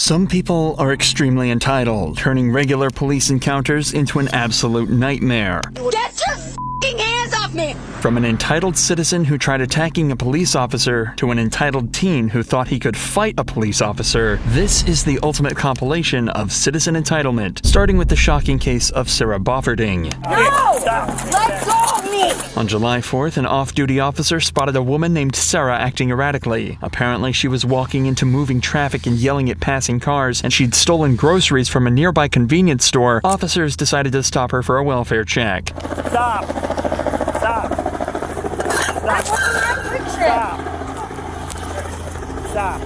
Some people are extremely entitled, turning regular police encounters into an absolute nightmare. Get your f***ing hands off me! From an entitled citizen who tried attacking a police officer to an entitled teen who thought he could fight a police officer, this is the ultimate compilation of citizen entitlement, starting with the shocking case of Sarah Bofferding. No! Let go of me! On July 4th, an off-duty officer spotted a woman named Sarah acting erratically. Apparently, she was walking into moving traffic and yelling at passing cars, and she'd stolen groceries from a nearby convenience store. Officers decided to stop her for a welfare check. Stop! Stop! Stop! Stop! Stop!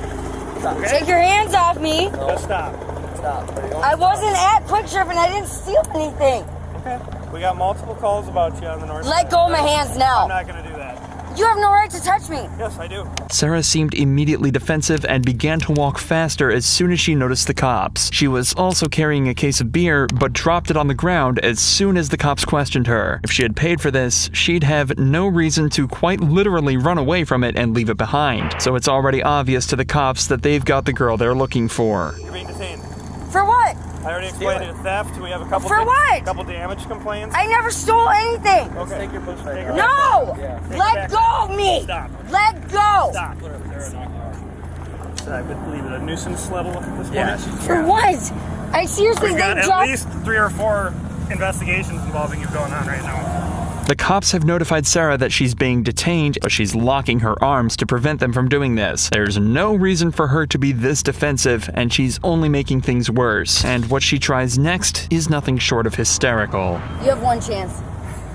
Okay? Take your hands off me! Just stop. Stop. I wasn't at Quick Trip and I didn't steal anything! Okay. We got multiple calls about you on the north side. Let go of my hands now! I'm not gonna do that. You have no right to touch me! Yes, I do. Sarah seemed immediately defensive and began to walk faster as soon as she noticed the cops. She was also carrying a case of beer, but dropped it on the ground as soon as the cops questioned her. If she had paid for this, she'd have no reason to quite literally run away from it and leave it behind. So it's already obvious to the cops that they've got the girl they're looking for. You're being detained. For what? I already explained it. Theft. We have a couple. For what? A couple damage complaints. I never stole anything! Okay. Take your push back. No! Let go of me! Stop. Let go! Stop. I believe it a nuisance level at this point. For what? I seriously, We've got they at dropped... least 3 or 4 investigations involving you going on right now. The cops have notified Sarah that she's being detained, but she's locking her arms to prevent them from doing this. There's no reason for her to be this defensive, and she's only making things worse. And what she tries next is nothing short of hysterical. You have one chance.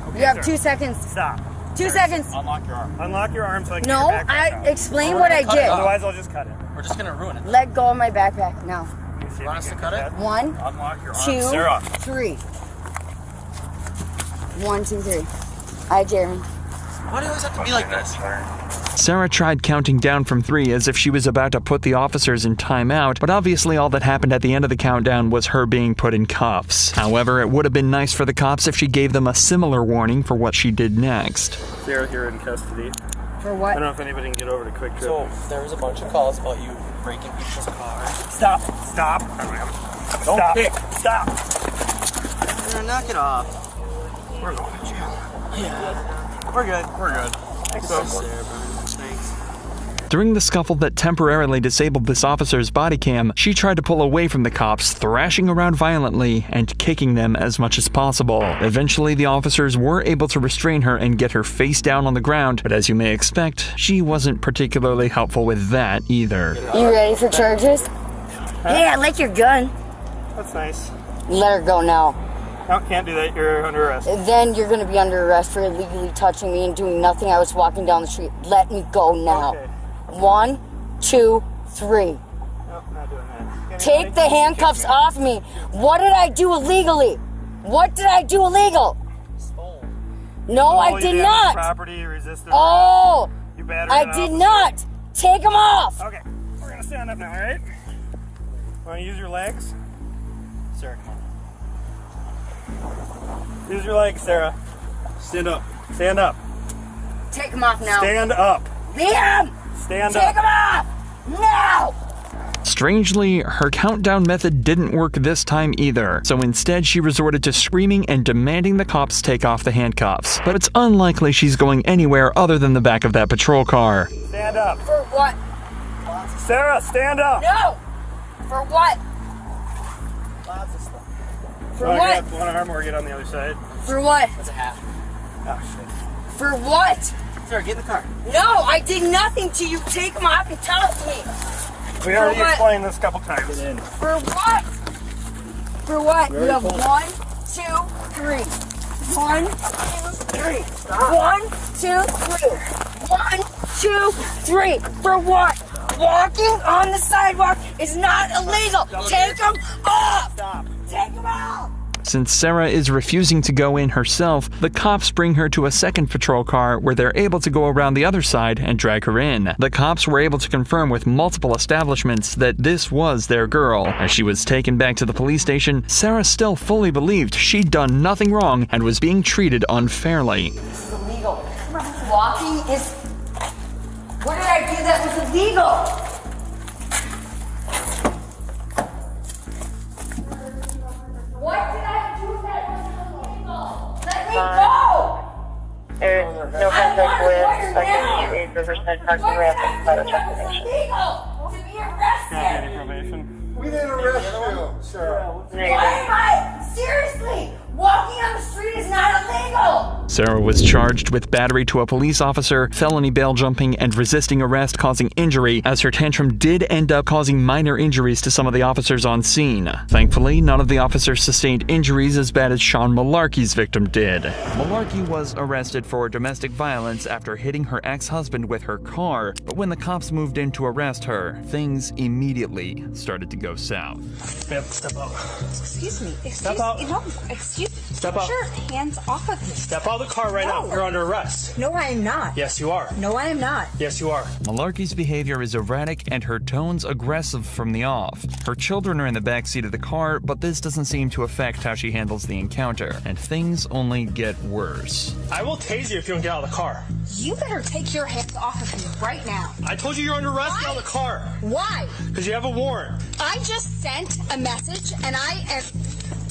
Okay, You have sir. 2 seconds. Stop. 2 seconds. Unlock your arm. Unlock your arm so I can No, get your backpack out. explain what I cut did. it off. Otherwise, I'll just cut it. We're just gonna ruin it. Let go of my backpack now. Let me see if Want us we to can cut get it? that. 1, Unlock your arm. 2, Sarah. 3. 1, 2, 3. Hi, Jeremy. Why do you always have to be like this? Sarah tried counting down from 3 as if she was about to put the officers in timeout, but obviously all that happened at the end of the countdown was her being put in cuffs. However, it would have been nice for the cops if she gave them a similar warning for what she did next. Sarah, you're in custody. For I what? don't know if anybody can get over to Quick Trip. So there was a bunch of calls about you breaking people's cars. Stop. Stop. Don't Stop. kick. Stop. Knock it off. We're going to jail. Yeah. We're good. We're good. Thanks, Sarah, thanks. During the scuffle that temporarily disabled this officer's body cam, she tried to pull away from the cops, thrashing around violently and kicking them as much as possible. Eventually, the officers were able to restrain her and get her face down on the ground, but as you may expect, she wasn't particularly helpful with that either. You ready for charges? Hey, I like your gun. That's nice. Let her go now. No, can't do that. You're under arrest. Then you're going to be under arrest for illegally touching me and doing nothing. I was walking down the street. Let me go now. Okay. 1, 2, 3. Nope, not doing that. Take the handcuffs off me. What did I do illegally? What did I do illegal? No, I did not. Property, you resisted. Oh, You battered I an did officer. not. Take them off. Okay, we're gonna stand up now, all right? Want to use your legs? Sarah, come on. Use your legs, Sarah. Stand up. Stand up. Take them off now. Stand up. Liam, Stand take up. them off. Now. Strangely, her countdown method didn't work this time either, so instead she resorted to screaming and demanding the cops take off the handcuffs. But it's unlikely she's going anywhere other than the back of that patrol car. Stand up. For what? Sarah, stand up. No. For what? For Wanna what? get up one arm or get on the other side? For what? That's a half. Oh, shit. For what? Sarah, get in the car. No, I did nothing to you. Take them off and tell it to me. We already what? explained this a couple times. For what? For what? You have 1, 2, 3. 1, 2, 3. 1, 2, 3. 1, 2, 3. For what? Walking on the sidewalk is not illegal. Take them off. Stop. Take them off. Since Sarah is refusing to go in herself, the cops bring her to a second patrol car where they're able to go around the other side and drag her in. The cops were able to confirm with multiple establishments that this was their girl. As she was taken back to the police station, Sarah still fully believed she'd done nothing wrong and was being treated unfairly. This is illegal. Walking is... What did I do that was illegal? Riverside Park and Ramp Vital Check Station. To be arrested. Any probation? We didn't arrest you, sir. Why am I? Seriously, walking on the street is not illegal. Sarah was charged with battery to a police officer, felony bail jumping, and resisting arrest causing injury, as her tantrum did end up causing minor injuries to some of the officers on scene. Thankfully, none of the officers sustained injuries as bad as Sean Malarkey's victim did. Malarkey was arrested for domestic violence after hitting her ex-husband with her car, but when the cops moved in to arrest her, things immediately started to go south. Ma'am, step out. Excuse me. Step out. No, excuse me. Step out. Sure, hands off of me. Step out of the car right now. You're under arrest. No, I am not. Yes, you are. No, I am not. Yes, you are. Malarkey's behavior is erratic and her tones aggressive from the off. Her children are in the backseat of the car, but this doesn't seem to affect how she handles the encounter, and things only get worse. I will tase you if you don't get out of the car. You better take your hands off of me right now. I told you you're under arrest. Get out of the car. Why? Because you have a warrant. I just sent a message and I am...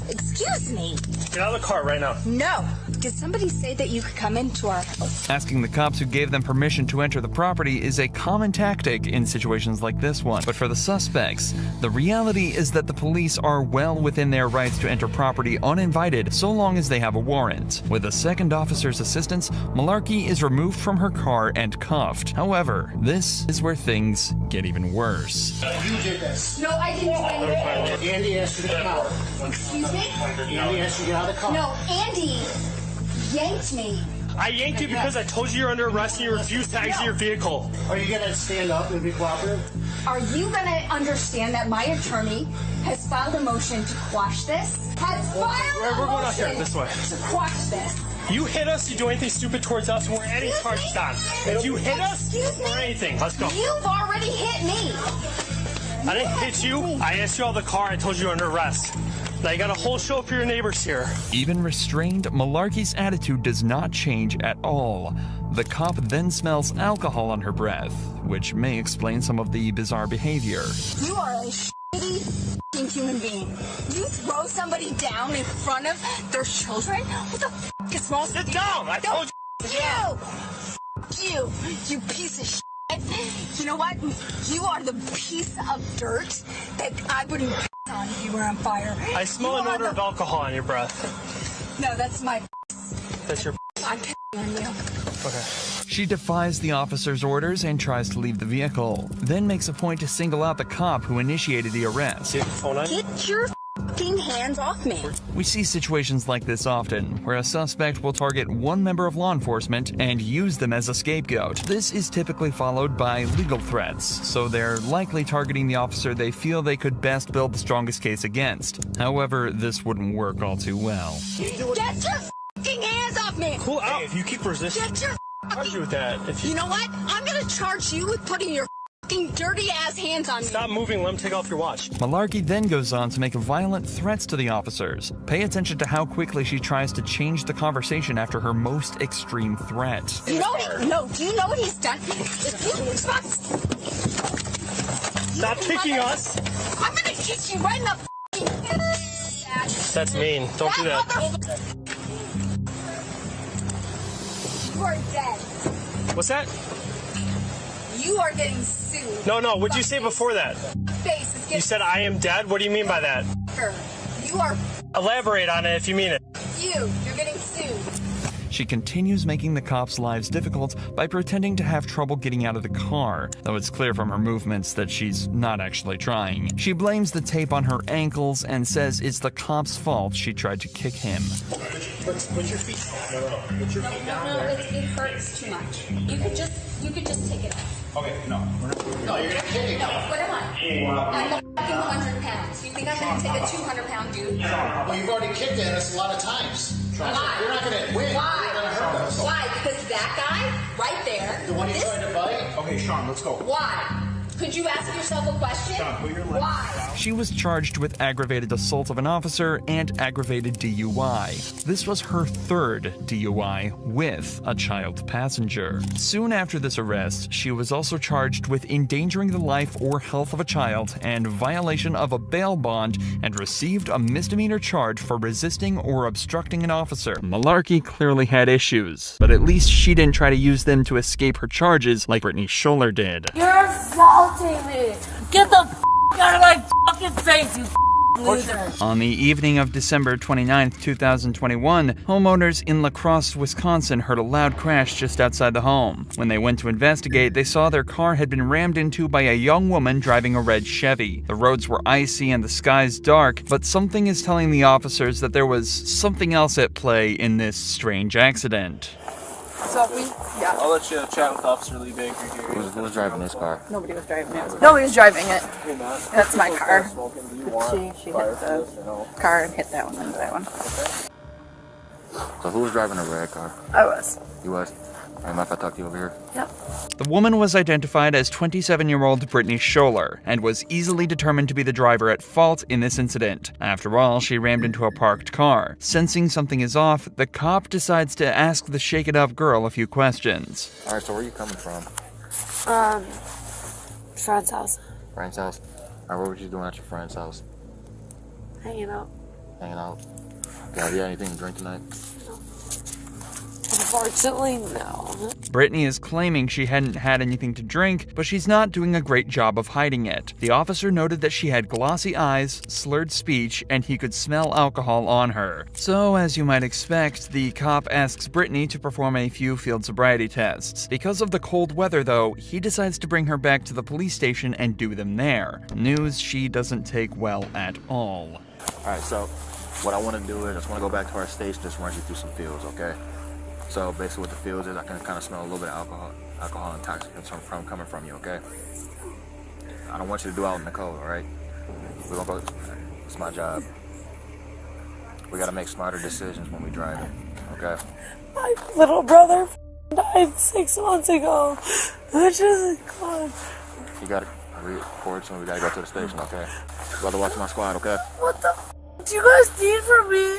Excuse me. Get out of the car right now. No. Did somebody say that you could come into our house? Asking the cops who gave them permission to enter the property is a common tactic in situations like this one. But for the suspects, the reality is that the police are well within their rights to enter property uninvited so long as they have a warrant. With a second officer's assistance, Malarkey is removed from her car and cuffed. However, this is where things get even worse. You did this. No, I didn't do anything. Andy asked you to come out. Excuse me? Andy asked you to get out of the car. No, Andy yanked me. I yanked you because I told you you're under arrest and you refused to exit your vehicle. Are you gonna stand up and be cooperative? Are you gonna understand that my attorney has filed a motion to quash this? Has filed We're a going out here, motion this way. to quash this. You hit us, you do anything stupid towards us, and we're any charges on. If you hit us, Excuse me? or anything, let's go. You've already hit me. I didn't hit you. I asked you out of the car. I told you you're under arrest. Now you got a whole show for your neighbors here. Even restrained, Malarkey's attitude does not change at all. The cop then smells alcohol on her breath, which may explain some of the bizarre behavior. You are a shitty f***ing human being. You throw somebody down in front of their children? What the f*** is wrong with you? Sit down. I told You! You piece of shit. You know what? You are the piece of dirt that I wouldn't piss on if you were on fire. I smell an odor of alcohol on your breath. No, that's my That's your. I'm pissing on you. Okay. She defies the officer's orders and tries to leave the vehicle, then makes a point to single out the cop who initiated the arrest. Get your phone on. Get your f***ing hands off me. We see situations like this often, where a suspect will target one member of law enforcement and use them as a scapegoat. This is typically followed by legal threats, so they're likely targeting the officer they feel they could best build the strongest case against. However, this wouldn't work all too well. Get your f***ing hands off me. Cool out. If you keep resisting, Get your charge you with that. If you You know what? I'm gonna charge you with putting your f***ing dirty ass hands on me. stop moving, let him take off your watch. Malarkey then goes on to make violent threats to the officers. Pay attention to how quickly she tries to change the conversation after her most extreme threat. You know what? No. Do you know what he's done? Stop kicking us. I'm gonna kick you right in the f***ing That's mean. Don't do that. You are dead. What's that? You are getting sued. No, what'd you say before that? Face is You getting said I am dead? What do you mean by that? You are Elaborate on it if you mean it. You're getting sued. She continues making the cops' lives difficult by pretending to have trouble getting out of the car, though it's clear from her movements that she's not actually trying. She blames the tape on her ankles and says it's the cop's fault she tried to kick him. Put your feet down. Put your feet down there. It hurts too much. You could just take it off. Okay, no. No, you're gonna kick me. No, what am I? I'm a fucking 100 pounds. You think I'm gonna take a 200-pound dude? Well, you've already kicked at us a lot of times. Why? You're not gonna win. Why? You're gonna hurt us. Why? Because that guy right there. The one you're trying to fight? Okay, Sean, let's go. Why? Could you ask yourself a question? Stop, put your legs Why? down. She was charged with aggravated assault of an officer and aggravated DUI. This was her third DUI with a child passenger. Soon after this arrest, she was also charged with endangering the life or health of a child and violation of a bail bond and received a misdemeanor charge for resisting or obstructing an officer. Malarkey clearly had issues, but at least she didn't try to use them to escape her charges like Brittany Scholler did. You're assaulting me. Get the out of my fucking face, you loser. On the evening of December 29, 2021, homeowners in La Crosse, Wisconsin heard a loud crash just outside the home. When they went to investigate, they saw their car had been rammed into by a young woman driving a red Chevy. The roads were icy and the skies dark, but something is telling the officers that there was something else at play in this strange accident. So I'll let you chat with Officer Lee Baker here. Who was driving this car? nobody was driving it. Nobody was driving it. Hey, Matt. That's my car. Smoking. Do you want She fire hit for this or no? the car and hit that one and that one. So who was driving a red car? I was. You was? Hey, mind if I talk to you over here? Yep. The woman was identified as 27-year-old Brittany Scholler and was easily determined to be the driver at fault in this incident. After all, she rammed into a parked car. Sensing something is off, the cop decides to ask the shaken-up girl a few questions. Alright, so where are you coming from? Friend's house. Friend's house? Alright, what were you doing at your friend's house? Hanging out. Hanging out? Okay, have you had anything to drink tonight? Unfortunately, no. Brittany is claiming she hadn't had anything to drink, but she's not doing a great job of hiding it. The officer noted that she had glossy eyes, slurred speech, and he could smell alcohol on her. So, as you might expect, the cop asks Brittany to perform a few field sobriety tests. Because of the cold weather, though, he decides to bring her back to the police station and do them there. News she doesn't take well at all. Alright, so what I want to do is I just want to go back to our station, just run you through some fields, okay? So basically what the fields is, I can kind of smell a little bit of alcohol intoxicants coming from you, okay? I don't want you to do out in the cold, alright? We're gonna go, it's my job. We gotta make smarter decisions when we drive it, okay? My little brother died 6 months ago. Which is God. You gotta record, so we gotta go to the station, okay? Go to watch my squad, okay? What the do you guys need from me?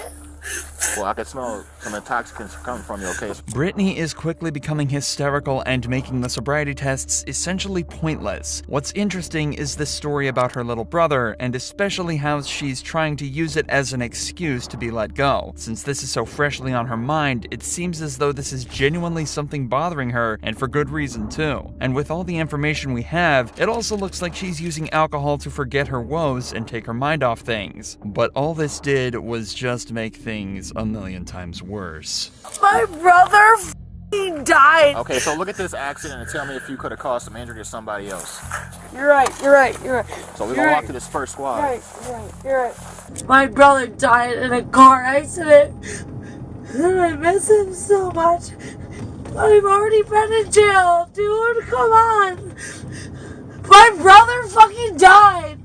Well, I can smell some intoxicants coming from you, okay? Brittany is quickly becoming hysterical and making the sobriety tests essentially pointless. What's interesting is this story about her little brother, and especially how she's trying to use it as an excuse to be let go. Since this is so freshly on her mind, it seems as though this is genuinely something bothering her, and for good reason too. And with all the information we have, it also looks like she's using alcohol to forget her woes and take her mind off things. But all this did was just make things a million times worse. My brother f***ing died. Okay, so look at this accident and tell me if you could have caused some injury to somebody else. You're right. So we're gonna walk to this first squad. You're right. My brother died in a car accident. And I miss him so much. I've already been in jail. Dude, come on. My brother fucking died.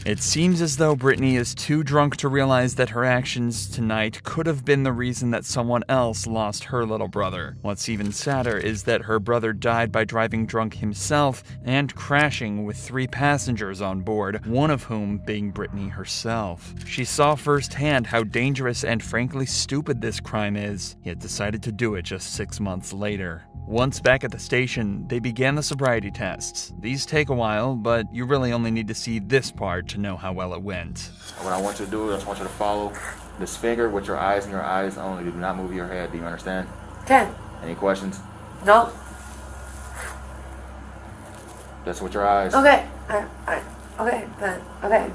It seems as though Brittany is too drunk to realize that her actions tonight could have been the reason that someone else lost her little brother. What's even sadder is that her brother died by driving drunk himself and crashing with 3 passengers on board, one of whom being Brittany herself. She saw firsthand how dangerous and frankly stupid this crime is, yet decided to do it just 6 months later. Once back at the station, they began the sobriety tests. These take a while, but you really only need to see this part to know how well it went. What I want you to do is I just want you to follow this finger with your eyes and your eyes only. Do not move your head. Do you understand? Okay. Any questions? No. Just with your eyes. Okay. Okay.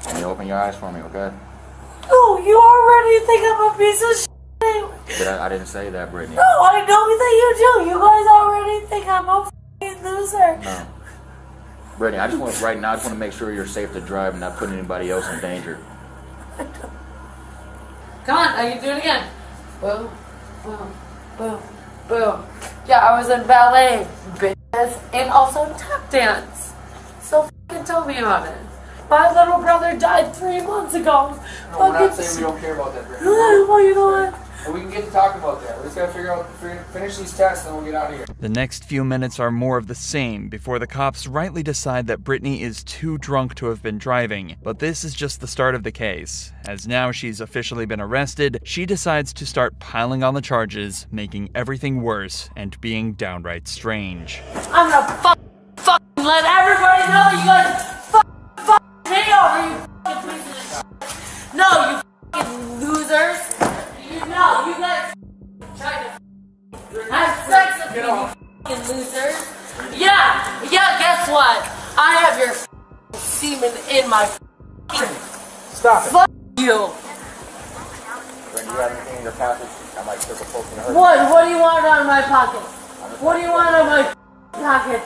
Can you open your eyes for me, okay? No, you already think I'm a piece of shit. I didn't say that, Brittany. No, I know that you do. You guys already think I'm a f***ing loser. No. Brittany, I just want to make sure you're safe to drive and not putting anybody else in danger. Come on, I can do it again. Boom, boom, boom, boom. Yeah, I was in ballet, bitches, and also tap dance. So f***ing tell me about it. My little brother died 3 months ago. No, we're not saying we don't care about that, Brittany. Well, you know what? And we can get to talk about that. We just gotta finish these tests and we'll get out of here. The next few minutes are more of the same before the cops rightly decide that Brittany is too drunk to have been driving. But this is just the start of the case. As now she's officially been arrested, she decides to start piling on the charges, making everything worse and being downright strange. I'm gonna fucking let everybody know you guys fuck me over, you fucking pieces of shit. No, you fucking losers. You know, you guys tried to have sex with me, you fucking losers. Yeah, guess what? I have your semen in my Stop it. Fuck you. When you have anything in your pocket, I might take a poke in the hood. What do you want out of my pocket? What do you want out of my pocket?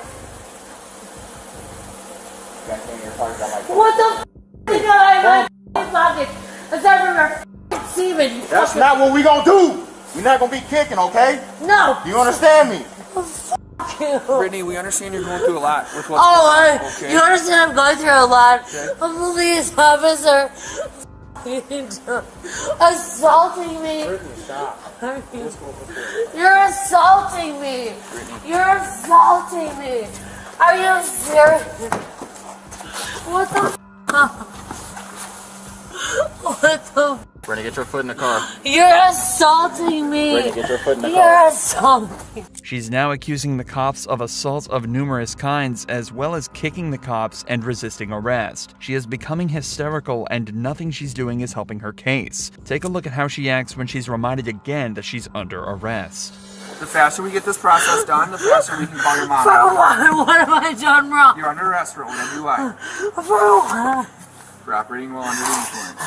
You got anything in your pocket, I might take What the f*** you got in my pocket? Aside from your f***ing semen, you That's fucking... not what we gonna do. We're not gonna be kicking, okay? No! Do you understand me? Brittany, we understand you're going through a lot with what's You understand I'm going through a lot. A police officer assaulting me. Brittany, stop. You're assaulting me. You're assaulting me. Are you serious? What the f***? What the f***? Brittany, get your foot in the car. You're assaulting me. Brittany, get your foot in the car. You're assaulting. She's now accusing the cops of assault of numerous kinds, as well as kicking the cops and resisting arrest. She is becoming hysterical, and nothing she's doing is helping her case. Take a look at how she acts when she's reminded again that she's under arrest. The faster we get this process done, the faster we can call your mom. For what? What have I done wrong? You're under arrest for OWI. For what? For operating while under the influence.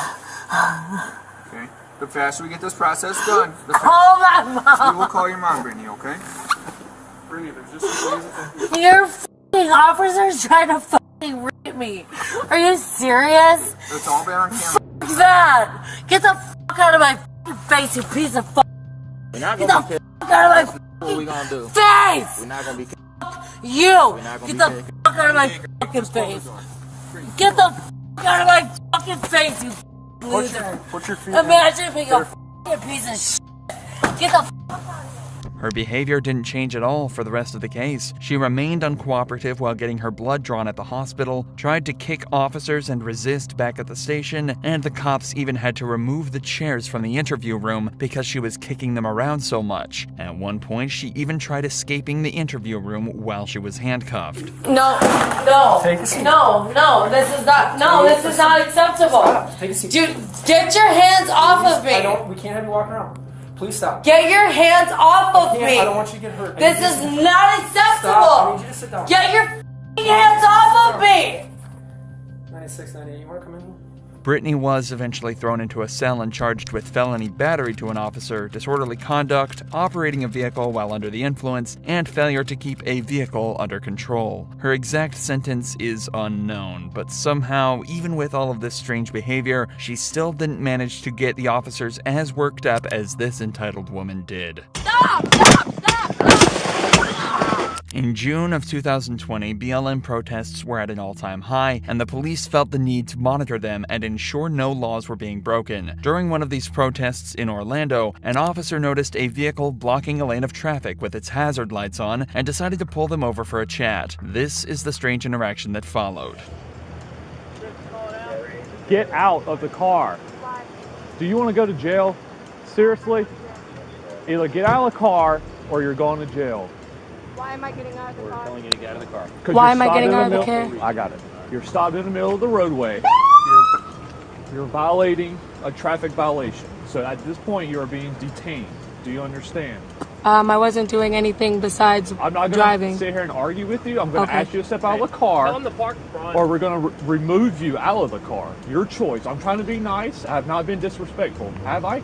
Okay? The faster we get this process done, the faster Call my mom. we will call your mom, Brittany, okay? Brittany, there's just Your f***ing officers trying to f***ing rape me. Are you serious? It's all been on camera. F*** that. Get the f*** out of my f***ing face, you piece of f***. We're not Get gonna the be f*** kicking. out of my What we gonna do? face. We're not gonna be kicking. You. not gonna Get be the kicking. f*** out of my f***ing face. Get the f*** out of my fucking face, you loser. Put your feet Imagine being a f***ing piece of shit. Get the f*** Her behavior didn't change at all for the rest of the case. She remained uncooperative while getting her blood drawn at the hospital, tried to kick officers and resist back at the station, and the cops even had to remove the chairs from the interview room because she was kicking them around so much. At one point, she even tried escaping the interview room while she was handcuffed. No, this is not acceptable. Stop. Take a seat. Dude, get your hands off of me. We can't have you walking around. Please stop. Get your hands off of me. I don't want you to get hurt. This is not acceptable. Stop. I need you to sit down. Get your hands off of me. 96, 98, you want to come in here? Brittany was eventually thrown into a cell and charged with felony battery to an officer, disorderly conduct, operating a vehicle while under the influence, and failure to keep a vehicle under control. Her exact sentence is unknown, but somehow, even with all of this strange behavior, she still didn't manage to get the officers as worked up as this entitled woman did. Stop. In June of 2020, BLM protests were at an all-time high, and the police felt the need to monitor them and ensure no laws were being broken. During one of these protests in Orlando, an officer noticed a vehicle blocking a lane of traffic with its hazard lights on and decided to pull them over for a chat. This is the strange interaction that followed. Get out of the car. Do you want to go to jail? Seriously? Either get out of the car or you're going to jail. Why am I getting out of the car? We're telling you to get out of the car. Why am I getting out of the car? I got it. You're stopped in the middle of the roadway. You're violating a traffic violation. So at this point, you are being detained. Do you understand? I wasn't doing anything besides I'm not going to sit here and argue with you. I'm going to ask you to step out of the car, or we're going to remove you out of the car. Your choice. I'm trying to be nice. I have not been disrespectful, have I?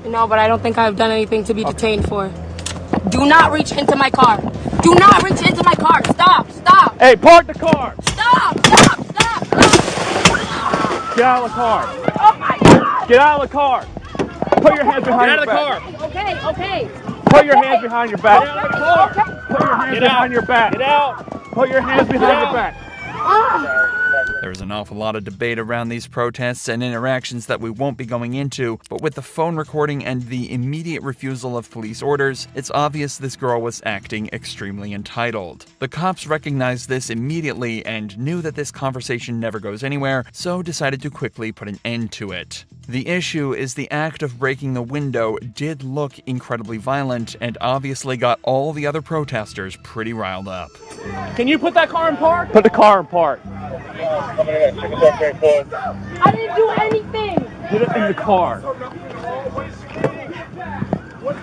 No, but I don't think I've done anything to be detained for. Do not reach into my car. Do not reach into my car. Stop. Hey, park the car. Stop. Get out of the car. Oh my God. Get out of the car. Put your hands behind your back. Okay. Put your hands behind your back. Get out of the car. Put your hands behind your back. Get out. Put your hands behind your back. There was There's an awful lot of debate around these protests and interactions that we won't be going into, but with the phone recording and the immediate refusal of police orders, it's obvious this girl was acting extremely entitled. The cops recognized this immediately and knew that this conversation never goes anywhere, so decided to quickly put an end to it. The issue is the act of breaking the window did look incredibly violent and obviously got all the other protesters pretty riled up. Can you put that car in park? Put the car in park. I didn't do anything. Put it in the car. What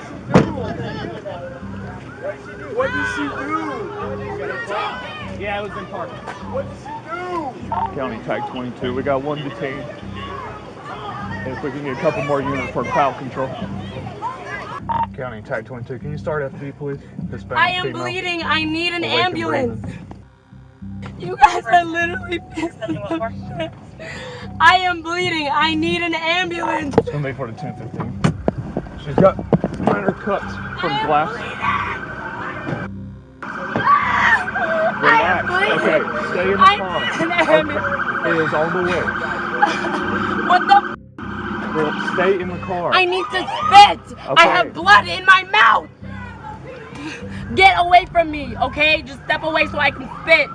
did she do? Yeah, it was in park. What did she do? County Tag 22, we got one detained. If we can get a couple more units for crowd control. County Tag 22, can you start FD, please? Hispanic I am female. bleeding. I need an Awake and ambulance. breathing. You guys are literally pissing my pants. I am bleeding. I need an ambulance. It's gonna be for the 10:15. She's got minor cuts from glass. Relax. Okay, stay in the car. Okay. It is on the way. What the? Well, stay in the car. I need to spit. Okay. I have blood in my mouth. Get away from me, okay? Just step away so I can spit.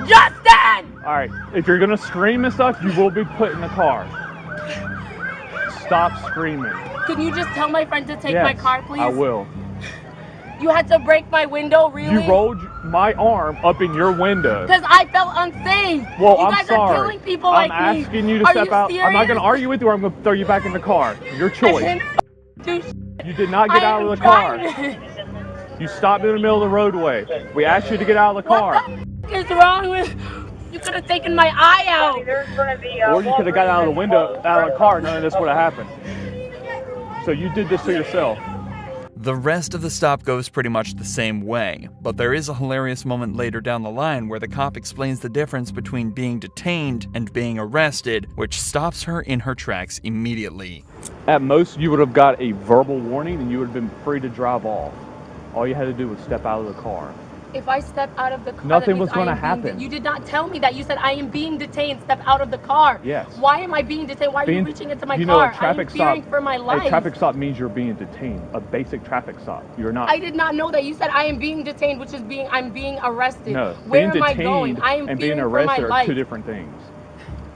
Justin! Alright, if you're gonna scream and stuff, you will be put in the car. Stop screaming. Can you just tell my friend to take my car, please? I will. You had to break my window, really? You rolled my arm up in your window. Because I felt unsafe. Well, you I'm guys sorry. are killing people I'm like me. asking you to Are step you out. serious? I'm not going to argue with you or I'm going to throw you back in the car. Your choice. You did not get out of the car. You stopped in the middle of the roadway. We asked you to get out of the car. What is wrong with... You could have taken my eye out. Or you could have got out of the window, out of the car, none of this would have happened. So you did this to yourself. The rest of the stop goes pretty much the same way, but there is a hilarious moment later down the line where the cop explains the difference between being detained and being arrested, which stops her in her tracks immediately. At most, you would have got a verbal warning and you would have been free to drive off. All you had to do was step out of the car. If I step out of the car, nothing was going to happen. You did not tell me that. You said I am being detained. Step out of the car. Yes. Why am I being detained? Why are you reaching into my car? Know, a traffic I am fearing stop, for my life. A traffic stop means you're being detained. A basic traffic stop. You're not. I did not know that. You said I am being detained, which is I'm being arrested. No. Where being am I detained going? I am and fearing being arrested for my are two life. different things.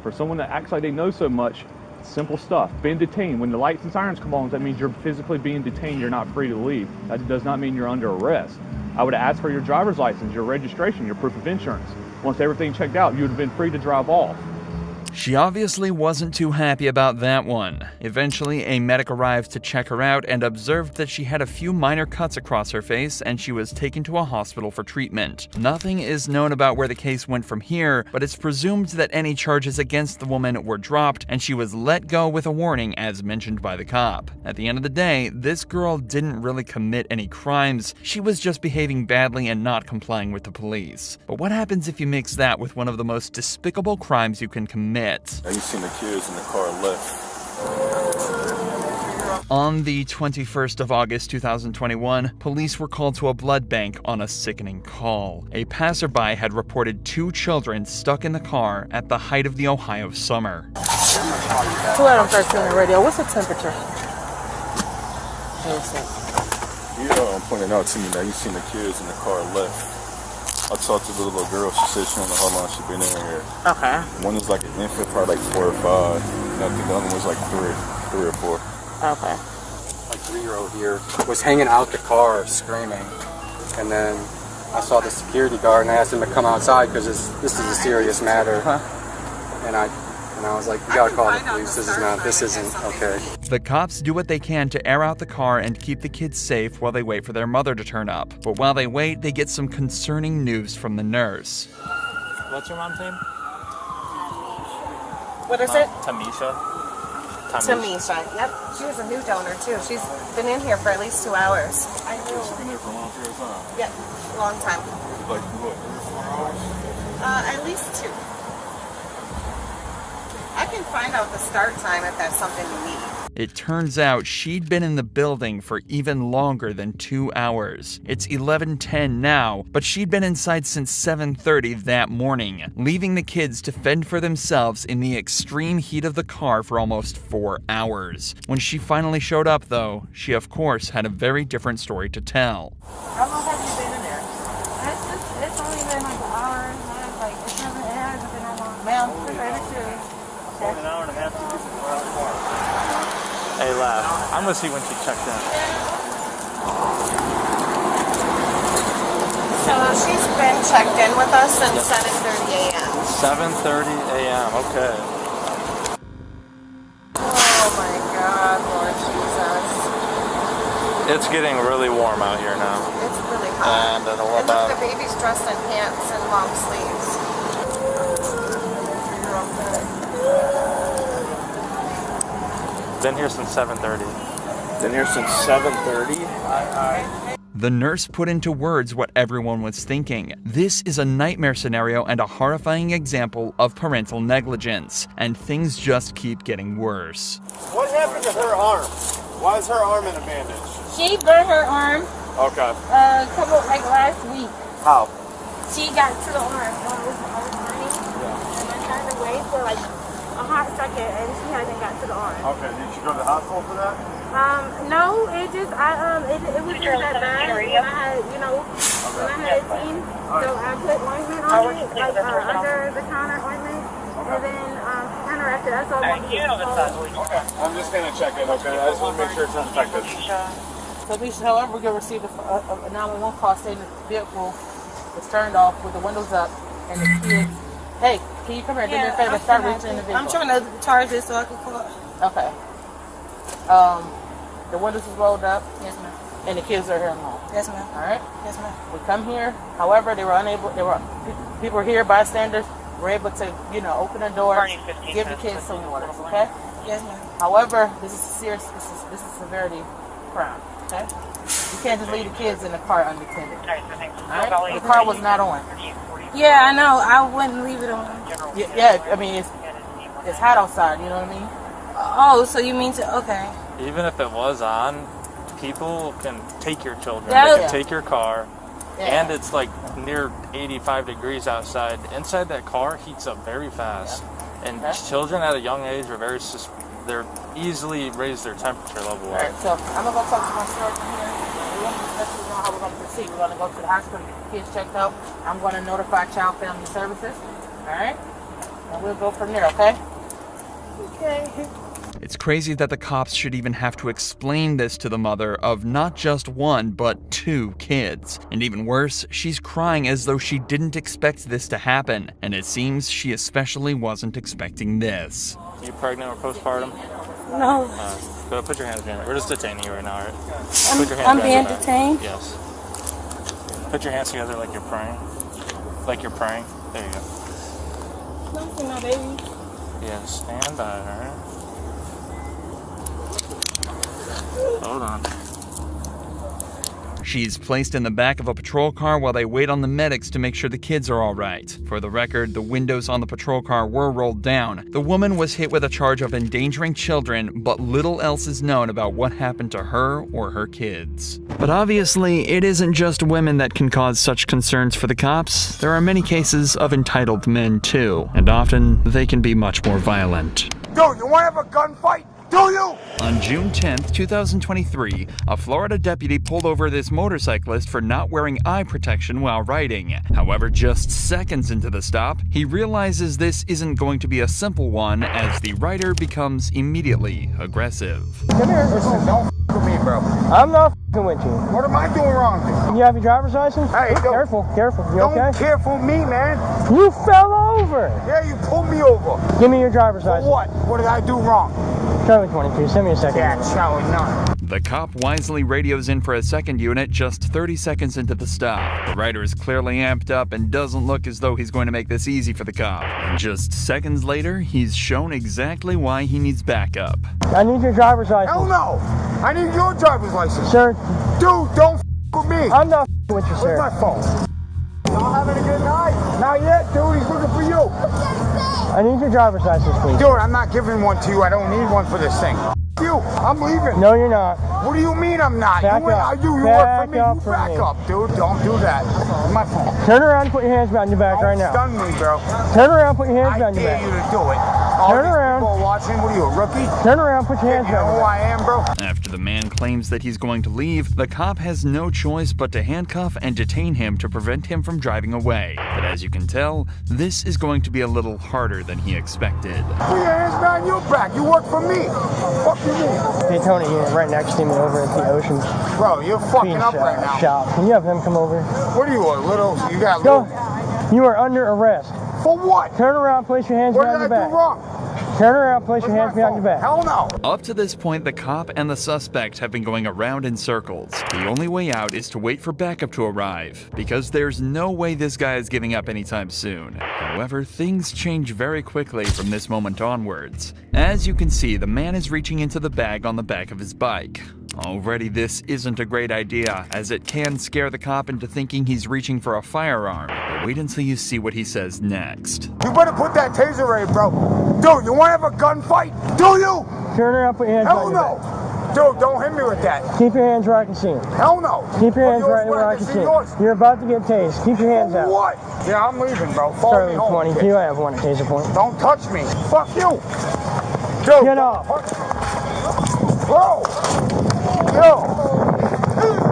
For someone that acts like they know so much, simple stuff. Being detained, when the lights and sirens come on, that means you're physically being detained. You're not free to leave. That does not mean you're under arrest. I would have asked for your driver's license, your registration, your proof of insurance. Once everything checked out, you would have been free to drive off. She obviously wasn't too happy about that one. Eventually, a medic arrived to check her out and observed that she had a few minor cuts across her face and she was taken to a hospital for treatment. Nothing is known about where the case went from here, but it's presumed that any charges against the woman were dropped and she was let go with a warning as mentioned by the cop. At the end of the day, this girl didn't really commit any crimes. She was just behaving badly and not complying with the police. But what happens if you mix that with one of the most despicable crimes you can commit? Now you seen the kids in the car left. On the 21st of August 2021, police were called to a blood bank on a sickening call. A passerby had reported 2 children stuck in the car at the height of the Ohio summer. 2 Adam 13 on the radio. What's the temperature? You pointed out to me that you seen the kids in the car left. I talked to the little girl. She said she don't know how long she been in here. Okay. One is like an infant, probably like 4 or 5. And I think the other one was like 3 or 4. Okay. My 3-year-old here was hanging out the car screaming, and then I saw the security guard and I asked him to come outside because this is a serious matter. And I was like, you gotta call the police. This isn't okay. The cops do what they can to air out the car and keep the kids safe while they wait for their mother to turn up. But while they wait, they get some concerning news from the nurse. What's your mom's name? What is it? Tamisha. Tamisha. Yep. She was a new donor too. She's been in here for at least 2 hours. I knew. She's been there for a long period of time? Yep. Long time. Like what, 3 or 4 hours? At least 2. I can find out the start time if that's something you need. It turns out she'd been in the building for even longer than 2 hours. It's 11:10 now, but she'd been inside since 7:30 that morning, leaving the kids to fend for themselves in the extreme heat of the car for almost 4 hours. When she finally showed up, though, she of course had a very different story to tell. How long have you been in there? It's only been like an hour and a half. Like, it hasn't been that long. Ma'am, An hour and a half to do some around the car. Hey, laugh. I'm gonna see when she checked in. So she's been checked in with us since 7:30 a.m. 7:30 a.m. Okay. Oh my God, Lord Jesus. It's getting really warm out here now. It's really hot. And I don't know And about. look, the baby's dressed in pants and long sleeves. Been here since 7:30. Been here since 7:30. The nurse put into words what everyone was thinking. This is a nightmare scenario and a horrifying example of parental negligence, and things just keep getting worse. What happened to her arm? Why is her arm in a bandage? She burned her arm Okay. last week. How? She got to the arm while I was running, and I turned away for like a hot second, and she hasn't got to the arm. Okay, did you go to the hospital for that? No, it was just that bad when I had, when I had a team. So I put ointment on it, like under the counter ointment, and then counteracted. That's all I wanted. Okay. I'm just gonna check it, okay? I just want to make sure it's unaffected. So, however, we received a 911 call stating that the vehicle was turned off with the windows up and the kids. Hey, can you come here? Do me a favor. Start reaching in the vehicle. I'm trying to charge it so I can call. Okay. The windows is rolled up. Yes, ma'am. And the kids are here alone. Yes, ma'am. All right. Yes, ma'am. We come here. However, people were here, bystanders, were able to, open the door, give the kids some water. Okay. Yes, ma'am. However, this is serious. This is severity crime. Okay. You can't just leave the kids in the car unattended. All right. The car was not on. Yeah, I know. I wouldn't leave it on. Yeah. I mean, it's hot outside. You know what I mean? Oh, so you mean to? Okay. Even if it was on, people can take your children. Yeah. They can take your car. Yeah. And it's like near 85 degrees outside. Inside that car heats up very fast. And children at a young age are they're easily raise their temperature level. All right, so I'm going to go talk to my surgeon here. We're going to discuss how we're going to proceed. We're going to go to the hospital, get the kids checked out. I'm going to notify Child Family Services. All right? And we'll go from there, okay? Okay. It's crazy that the cops should even have to explain this to the mother of not just one, but 2 kids. And even worse, she's crying as though she didn't expect this to happen. And it seems she especially wasn't expecting this. Are you pregnant or postpartum? No. Go put your hands behind. We're just detaining you right now, all right? I'm Put your hands being behind your back. detained? Yes. Put your hands together like you're praying. Like you're praying. There you go. Don't see my baby. Yeah, stand by, all right? Hold on. She's placed in the back of a patrol car while they wait on the medics to make sure the kids are all right. For the record, the windows on the patrol car were rolled down. The woman was hit with a charge of endangering children, but little else is known about what happened to her or her kids. But obviously, it isn't just women that can cause such concerns for the cops. There are many cases of entitled men too, and often they can be much more violent. Dude, you want to have a gunfight? Do you? On June 10th, 2023, a Florida deputy pulled over this motorcyclist for not wearing eye protection while riding. However, just seconds into the stop, he realizes this isn't going to be a simple one as the rider becomes immediately aggressive. Come here. Listen, don't with me, bro. I'm not f***ing with you. What am I doing wrong? You have your driver's license? Hey, careful. You don't okay? careful me, man. You fell over. Yeah, you pulled me over. Give me your driver's license. For what? What did I do wrong? Charlie 22, send me a second. Yeah, Charlie 9. The cop wisely radios in for a second unit just 30 seconds into the stop. The rider is clearly amped up and doesn't look as though he's going to make this easy for the cop. And just seconds later, he's shown exactly why he needs backup. I need your driver's license. Hell no! I need your driver's license. Sir. Dude, don't f with me. I'm not f with you, sir. Where's my phone? Y'all having a good night? Not yet, dude. He's looking for you. I need your driver's license, please. Dude, I'm not giving one to you. I don't need one for this thing. You, I'm leaving. No, you're not. What do you mean I'm not? Back You up. work for me. You Back up back from me. up, dude. Don't do that. Where's my phone? Turn around and put your hands behind your back right now. Stun me, bro. Turn around and put your hands behind your I dare back. you to do it. Turn around. People watching. What are you, a rookie? Turn around, put your hands You know behind who your I back. am, bro? After the man claims that he's going to leave, the cop has no choice but to handcuff and detain him to prevent him from driving away. But as you can tell, this is going to be a little harder than he expected. Put your hands behind your back. You work for me. Fuck you mean? Hey, Tony, you're right next to me over at the ocean. Bro, you're fucking up right now. Shop. Can you have him come over? What are you, a little? You got Go. little? You are under arrest. For what? Turn around, place your hands What behind did your I back. do wrong? Turn around, place your hands behind your back. Hell no. Up to this point, the cop and the suspect have been going around in circles. The only way out is to wait for backup to arrive, because there's no way this guy is giving up anytime soon. However, things change very quickly from this moment onwards. As you can see, the man is reaching into the bag on the back of his bike. Already this isn't a great idea, as it can scare the cop into thinking he's reaching for a firearm. But wait until you see what he says next. You better put that taser away, bro. Dude, you want to have a gunfight? Do you? Turn around, put your hands Hell behind your no. back. Dude, don't hit me with that. Keep your hands where I can see them. Hell no. Keep your hands Yours right where I can see them. You're about to get tased. Keep your hands out. What? Yeah, I'm leaving, bro. Follow me Starting home. 22, I have one at taser point. Don't touch me. Fuck you. Dude. Get off. Bro. Yo.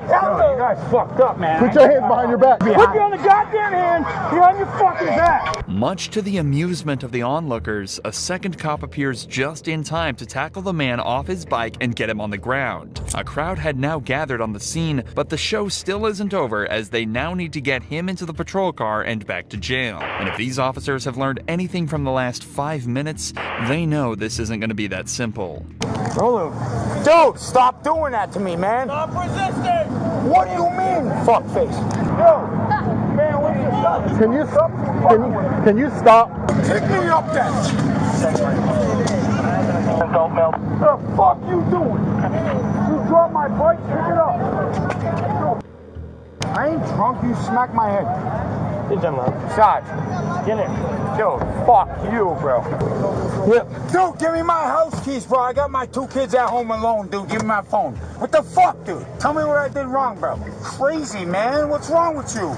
Yo, you guys fucked up, man. Put your hands behind your back. Put you on the goddamn hand. You're on your fucking back. Much to the amusement of the onlookers, a second cop appears just in time to tackle the man off his bike and get him on the ground. A crowd had now gathered on the scene, but the show still isn't over, as they now need to get him into the patrol car and back to jail. And if these officers have learned anything from the last 5 minutes, they know this isn't going to be that simple. Roll him. Dude, stop doing that to me, man. Stop resisting. What do you mean, fuckface? Yo, man, what are you stop? Can you stop? Can you stop? Pick me up then. What the fuck you doing? You drop my bike, pick it up. I ain't drunk, you smacked my head. Good job, Sarge. Get in. Dude, fuck you, bro. Yep. Dude, give me my house keys, bro. I got my 2 kids at home alone, dude. Give me my phone. What the fuck, dude? Tell me what I did wrong, bro. Crazy, man. What's wrong with you?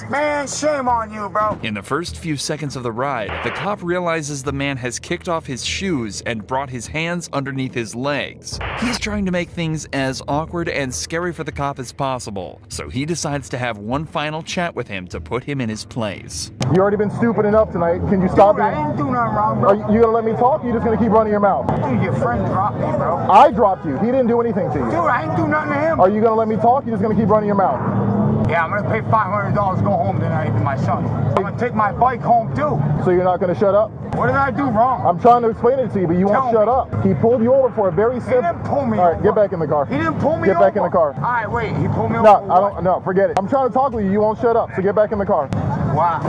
Man, shame on you, bro. In the first few seconds of the ride, the cop realizes the man has kicked off his shoes and brought his hands underneath his legs. He's trying to make things as awkward and scary for the cop as possible, so he decides to have one final chat with him to put him in his place. You already been stupid enough tonight. Can you stop Dude, I didn't do nothing wrong, bro. Are you gonna let me talk? Or you just gonna keep running your mouth? Dude, your friend dropped me, bro. I dropped you. He didn't do anything to you. Dude, I didn't do nothing to him. Are you gonna let me talk? Or you just gonna keep running your mouth? Yeah, I'm gonna pay $500 to go home tonight to my son. I'm gonna take my bike home too. So you're not gonna shut up? What did I do wrong? I'm trying to explain it to you, but you won't shut up. He pulled you over for a very simple. He didn't pull me All right, over. get back in the car. He didn't pull me over. Get back in the car. All right, wait. He pulled me over. No, I don't. No, forget it. I'm trying to talk with you. You won't shut up. So get back in the car. Wow.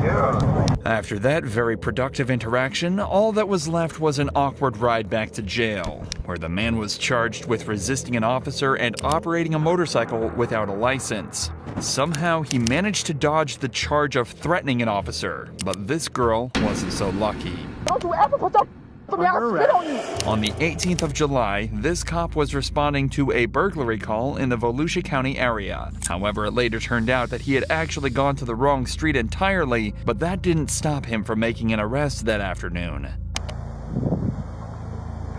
Yeah. After that very productive interaction, all that was left was an awkward ride back to jail, where the man was charged with resisting an officer and operating a motorcycle without a license. Somehow, he managed to dodge the charge of threatening an officer, but this girl wasn't so lucky. Don't you ever put your on me, I'll spit on you. On the 18th of July, this cop was responding to a burglary call in the Volusia County area. However, it later turned out that he had actually gone to the wrong street entirely, but that didn't stop him from making an arrest that afternoon.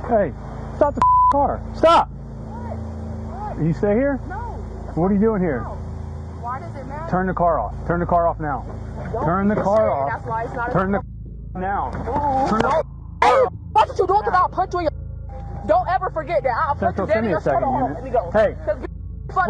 Hey, stop the car. Stop. You stay here? No. What are you doing here? Why does it matter? Turn the car off. Turn the car off now. Turn the car off. That's why it's not Turn the now. Turn the Hey, watch what you do because I'll punch you in your. Don't ever forget that. I'll punch Central, you dead send in me your a second, Hold on, unit. let me go. Hey. Let me tell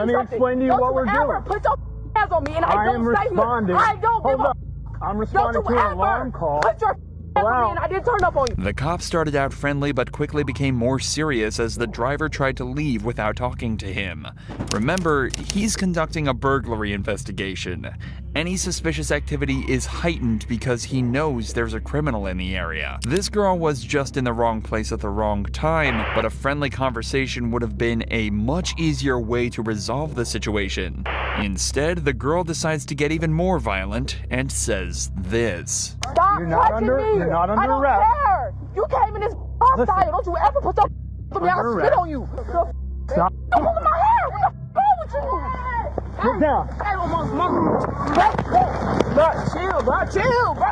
you something. Explain to you what we're Don't you ever doing. put your hands on me and I am don't stay responding. here. I don't give Hold a. up. I'm responding Don't to you an ever alarm call. put your hands on me and I did turn up on you. The cop started out friendly but quickly became more serious as the driver tried to leave without talking to him. Remember, he's conducting a burglary investigation. Any suspicious activity is heightened because he knows there's a criminal in the area. This girl was just in the wrong place at the wrong time, but a friendly conversation would have been a much easier way to resolve the situation. Instead, the girl decides to get even more violent and says this. Stop You're not touching under- me. you're not under I don't arrest. care. You came in this hostile. Don't you ever put your for me. I'll spit on you. Stop. You're pulling my hair. What the wrong with you? Get down. Hey, chill, bro. Chill, bro.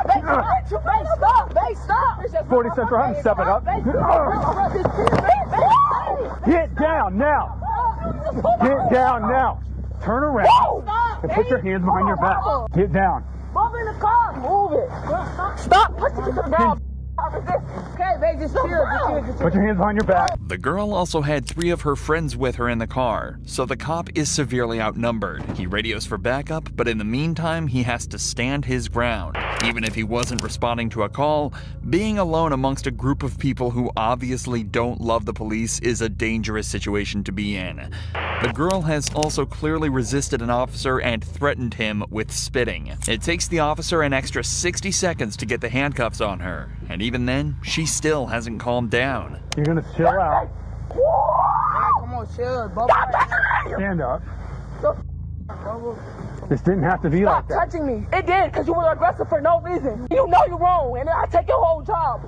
Babe, stop. 40 Central, I'm stepping up. Get down now. Get down now. Turn around and put your hands behind your back. Get down. Move in the car. Move it. Stop pushing me to the ground. Okay, babe, just chill. Put your hands behind your back. The girl also had 3 of her friends with her in the car, so the cop is severely outnumbered. He radios for backup, but in the meantime, he has to stand his ground. Even if he wasn't responding to a call, being alone amongst a group of people who obviously don't love the police is a dangerous situation to be in. The girl has also clearly resisted an officer and threatened him with spitting. It takes the officer an extra 60 seconds to get the handcuffs on her, and even then, she still hasn't calmed down. You're gonna chill out. Hey, come on, chill, Bubba. Stand up. This didn't have to be like that. Stop touching me. It did, because you were aggressive for no reason. You know you're wrong, and I take your whole job.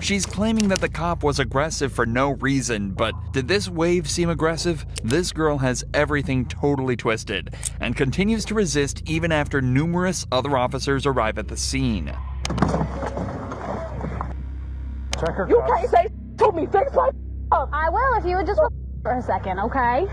She's claiming that the cop was aggressive for no reason, but did this wave seem aggressive? This girl has everything totally twisted, and continues to resist even after numerous other officers arrive at the scene. Check her You can't say to me. Fix my cuffs. I will if you would just for a second, okay?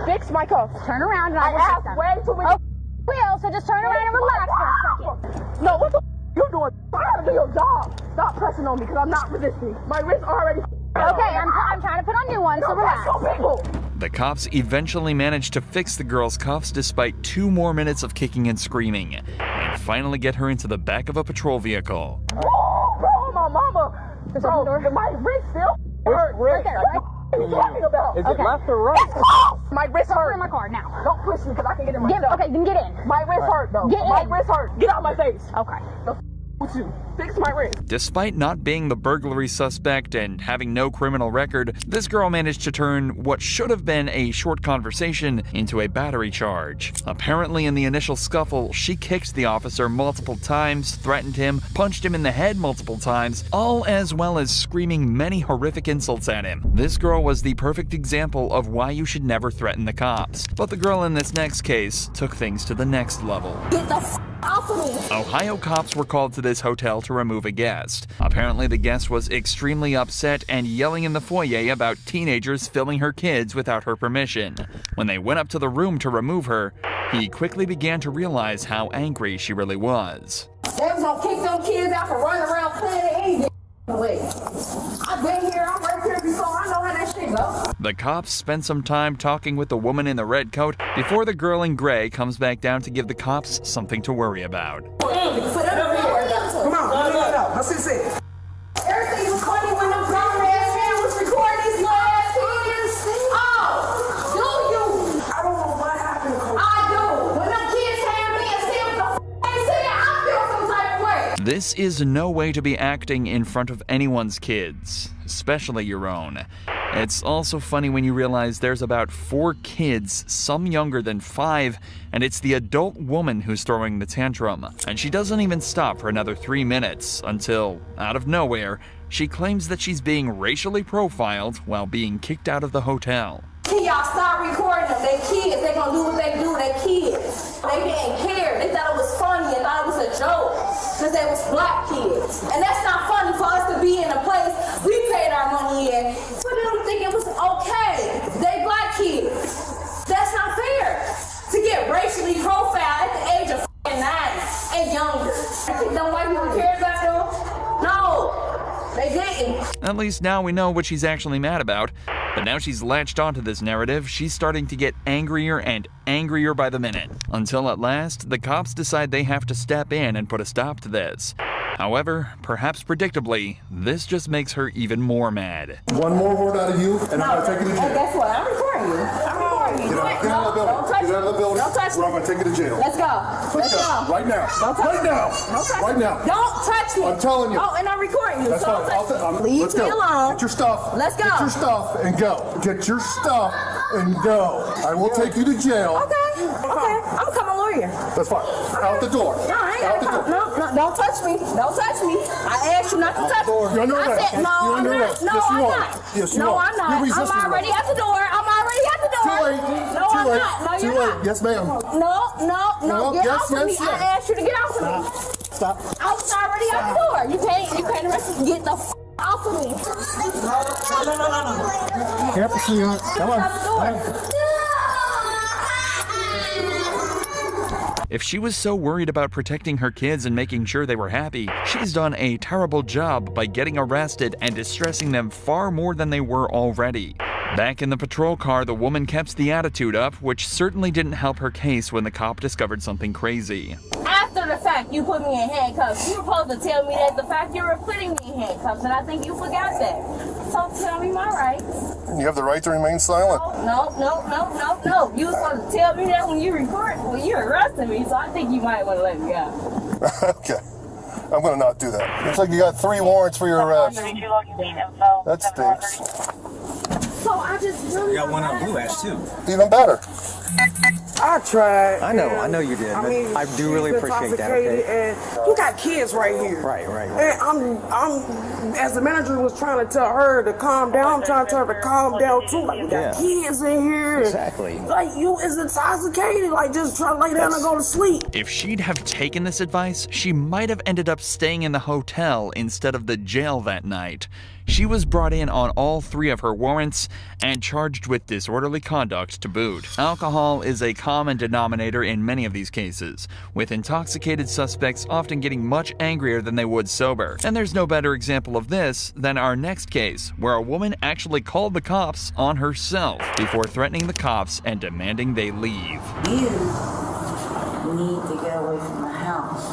Fix my cuffs. Turn around and I will asked fix them. way too many. Oh, will, so just turn around and relax for a second. No, what the you doing? I gotta do your job. Stop pressing on me because I'm not resisting. My wrist already. Okay, I'm trying to put on new ones, so relax. The cops eventually managed to fix the girl's cuffs despite 2 more minutes of kicking and screaming, and finally get her into the back of a patrol vehicle. Bro, my mama. Bro, my wrist still hurt. Right there, right? What are you talking about? Is it left or right? My wrist hurt. In my car now. Don't push me because I can get in myself. Okay, then get in. My wrist hurt though. My wrist hurt. Get out of my face. Okay. With you. Fix my wrist. Despite not being the burglary suspect and having no criminal record, this girl managed to turn what should have been a short conversation into a battery charge. Apparently in the initial scuffle, she kicked the officer multiple times, threatened him, punched him in the head multiple times, all as well as screaming many horrific insults at him. This girl was the perfect example of why you should never threaten the cops. But the girl in this next case took things to the next level. Get the off of me. Ohio cops were called to this hotel to remove a guest. Apparently the guest was extremely upset and yelling in the foyer about teenagers filming her kids without her permission. When they went up to the room to remove her, he quickly began to realize how angry she really was. They was gonna kick them kids out for running around playing any way. I've been here, I'm right here before, I know how that shit go. The cops spent some time talking with the woman in the red coat before the girl in gray comes back down to give the cops something to worry about. Come on, let's see it. Everything was funny when them grown ass men was recording these little ass kids. Oh, do you? I don't know what happened. I do. When them kids had me and see what the they said, I feel some type of way. This is no way to be acting in front of anyone's kids, especially your own. It's also funny when you realize there's about 4 kids, some younger than 5, and it's the adult woman who's throwing the tantrum. And she doesn't even stop for another 3 minutes until, out of nowhere, she claims that she's being racially profiled while being kicked out of the hotel. Can y'all stop recording them? They kids, they gonna do what they do, they kids. They didn't care, they thought it was funny and thought it was a joke, because they was black kids. And that's not funny for us to be in a place we paid our money in, for them to think it was okay. They black kids. That's not fair. To get racially profiled at the age of 9 and younger. I think them white people care about them? No, they didn't. At least now we know what she's actually mad about. But now she's latched onto this narrative, she's starting to get angrier and angrier by the minute. Until at last, the cops decide they have to step in and put a stop to this. However, perhaps predictably, this just makes her even more mad. One more word out of you, and I'm gonna take you to jail. Hey, guess what? I'm recording you. I'm recording you. Get out of the building. Don't touch Get out of the building. Don't touch me. Or I'm gonna take you to jail. Let's go. Let's go. Right now. Don't touch Right me. now. Don't touch Right me. now. Don't touch me. I'm telling you. Oh, and I'm recording you. That's so fine. don't touch me. Leave Let's me go. alone. Get your stuff. Let's go. Get your stuff and go. Get your stuff and go. I will take you to jail. Okay. I'm coming lure here. That's fine. Out the door. No, I ain't Out the gonna door. come. No, don't touch me. Don't touch me. I asked you not to touch me. You're under I arrest. said, no, You're I'm under not. arrest. No, Yes, you I'm are. not. Yes, you no, are. I'm not. You're resisting I'm already arrest. at the door. I'm already at the door. Too late. No, Too I'm late. not. No, Too you're late. not. Yes, ma'am. No. Get yes, off of me. yes, I yes. asked you to get off of me. Stop. I was already at the door. You can't arrest me. Get the off of me. No. Careful, sweetheart. Come on. Out the door. If she was so worried about protecting her kids and making sure they were happy, she's done a terrible job by getting arrested and distressing them far more than they were already. Back in the patrol car, the woman kept the attitude up, which certainly didn't help her case when the cop discovered something crazy. After the fact, you put me in handcuffs. You were supposed to tell me that the fact you were putting me in handcuffs, and I think you forgot that. So tell me my rights. You have the right to remain silent. No. You were supposed to tell me that when you arrested me, so I think you might want to let me go. Okay. I'm going to not do that. Looks like you got 3 warrants for your arrest. That stinks. So I just really got one on Blue Ash too. Even better. I tried. I know you did. I do really appreciate that. Okay. And you got kids right here. Right. And I'm as the manager was trying to tell her to calm down. I'm trying to tell her to calm down too. Like we got kids in here. Exactly. Like you is intoxicated. Like just try to lay down and go to sleep. If she'd have taken this advice, she might have ended up staying in the hotel instead of the jail that night. She was brought in on all 3 of her warrants and charged with disorderly conduct to boot. Alcohol is a common denominator in many of these cases, with intoxicated suspects often getting much angrier than they would sober. And there's no better example of this than our next case, where a woman actually called the cops on herself before threatening the cops and demanding they leave. You need to get away from the house.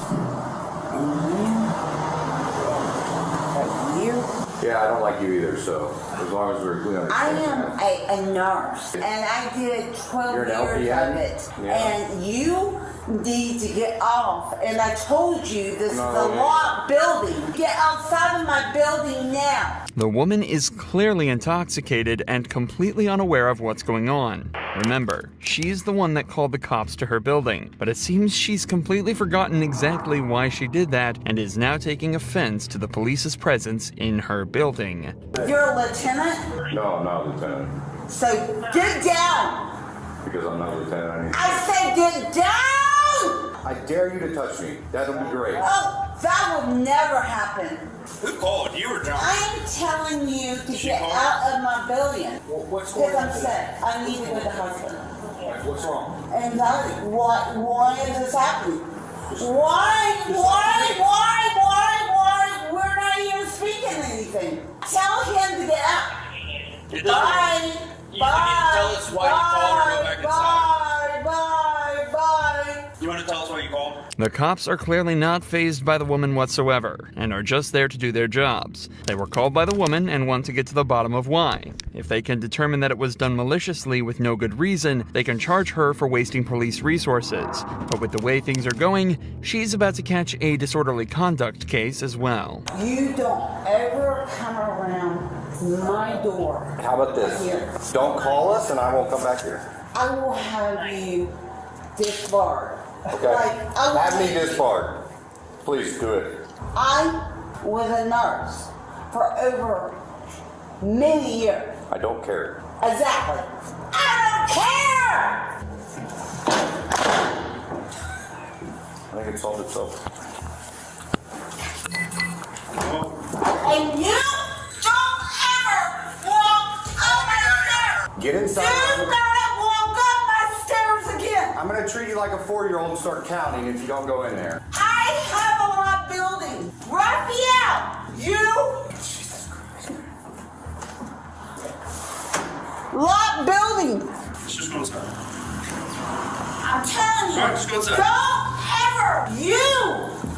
And you. Yeah, I don't like you either, so as long as we're clear. I am a nurse, and I did 12 years of it. Yeah. And you need to get off. And I told you this is a locked building. Get outside of my building now. The woman is clearly intoxicated and completely unaware of what's going on. Remember, she's the one that called the cops to her building, but it seems she's completely forgotten exactly why she did that and is now taking offense to the police's presence in her building. You're a lieutenant? No, I'm not a lieutenant. So get down! Because I'm not a lieutenant. I said get down! I dare you to touch me. That'll be great. Oh, that will never happen. Who called? You or John? I'm telling you to get out of my building. What's going on? Because I'm sick. I need to go to the hospital. What's wrong? Anxiety. Why is this happening? Why? We're not even speaking anything. Tell him to get out. Bye. You need to tell us why you called or go back inside. Bye. You want to tell us why you called? The cops are clearly not fazed by the woman whatsoever, and are just there to do their jobs. They were called by the woman and want to get to the bottom of why. If they can determine that it was done maliciously with no good reason, they can charge her for wasting police resources. But with the way things are going, she's about to catch a disorderly conduct case as well. You don't ever come around my door. How about this? Here. Don't call us and I won't come back here. I will have you disbarred. Okay. Have me disbarred. Please do it. I was a nurse for over many years. I don't care. Exactly. I don't care! I think it solved itself. And you don't ever walk up my stairs! Get inside. Do not walk up my stairs again! I'm gonna treat you like a 4-year-old and start counting if you don't go in there. I have a locked building. Raphael, you... Jesus Christ. Locked building. Just go inside. I'm telling you. All right, just go inside. Don't ever, you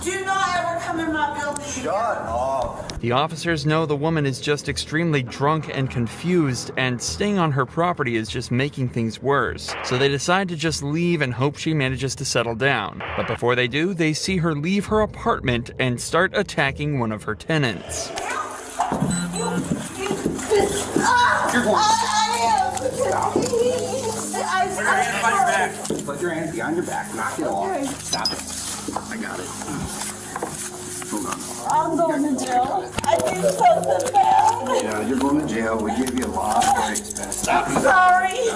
do not ever come in my building. Shut up. The officers know the woman is just extremely drunk and confused, and staying on her property is just making things worse. So they decide to just leave and hope she manages to settle down. But before they do, they see her leave her apartment and start attacking one of her tenants. I hands behind your back. Put your hands behind your back. Knock it off. Stop it. I got it. Hold on. I'm going to jail. I did something bad. Yeah, you're going to jail. We give you a lot of expense. I'm sorry.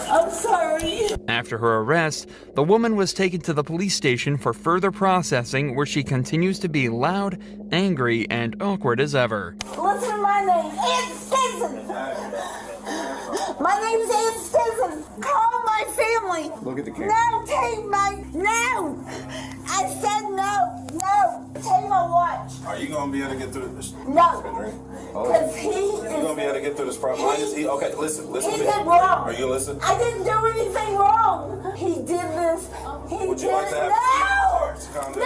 I'm sorry. After her arrest, the woman was taken to the police station for further processing, where she continues to be loud, angry, and awkward as ever. Listen to my name. Ann Stinson. My name's Ann Stinson. Call my family. Look at the camera. No, take my... No. I said no. No. Take my watch. Are you going to be able to get through this? No. Oh. Because he You're going to be able to get through this problem. Okay, listen He to me. did wrong. Are you listening? I didn't do anything wrong. He did this. He Would you did like to have No.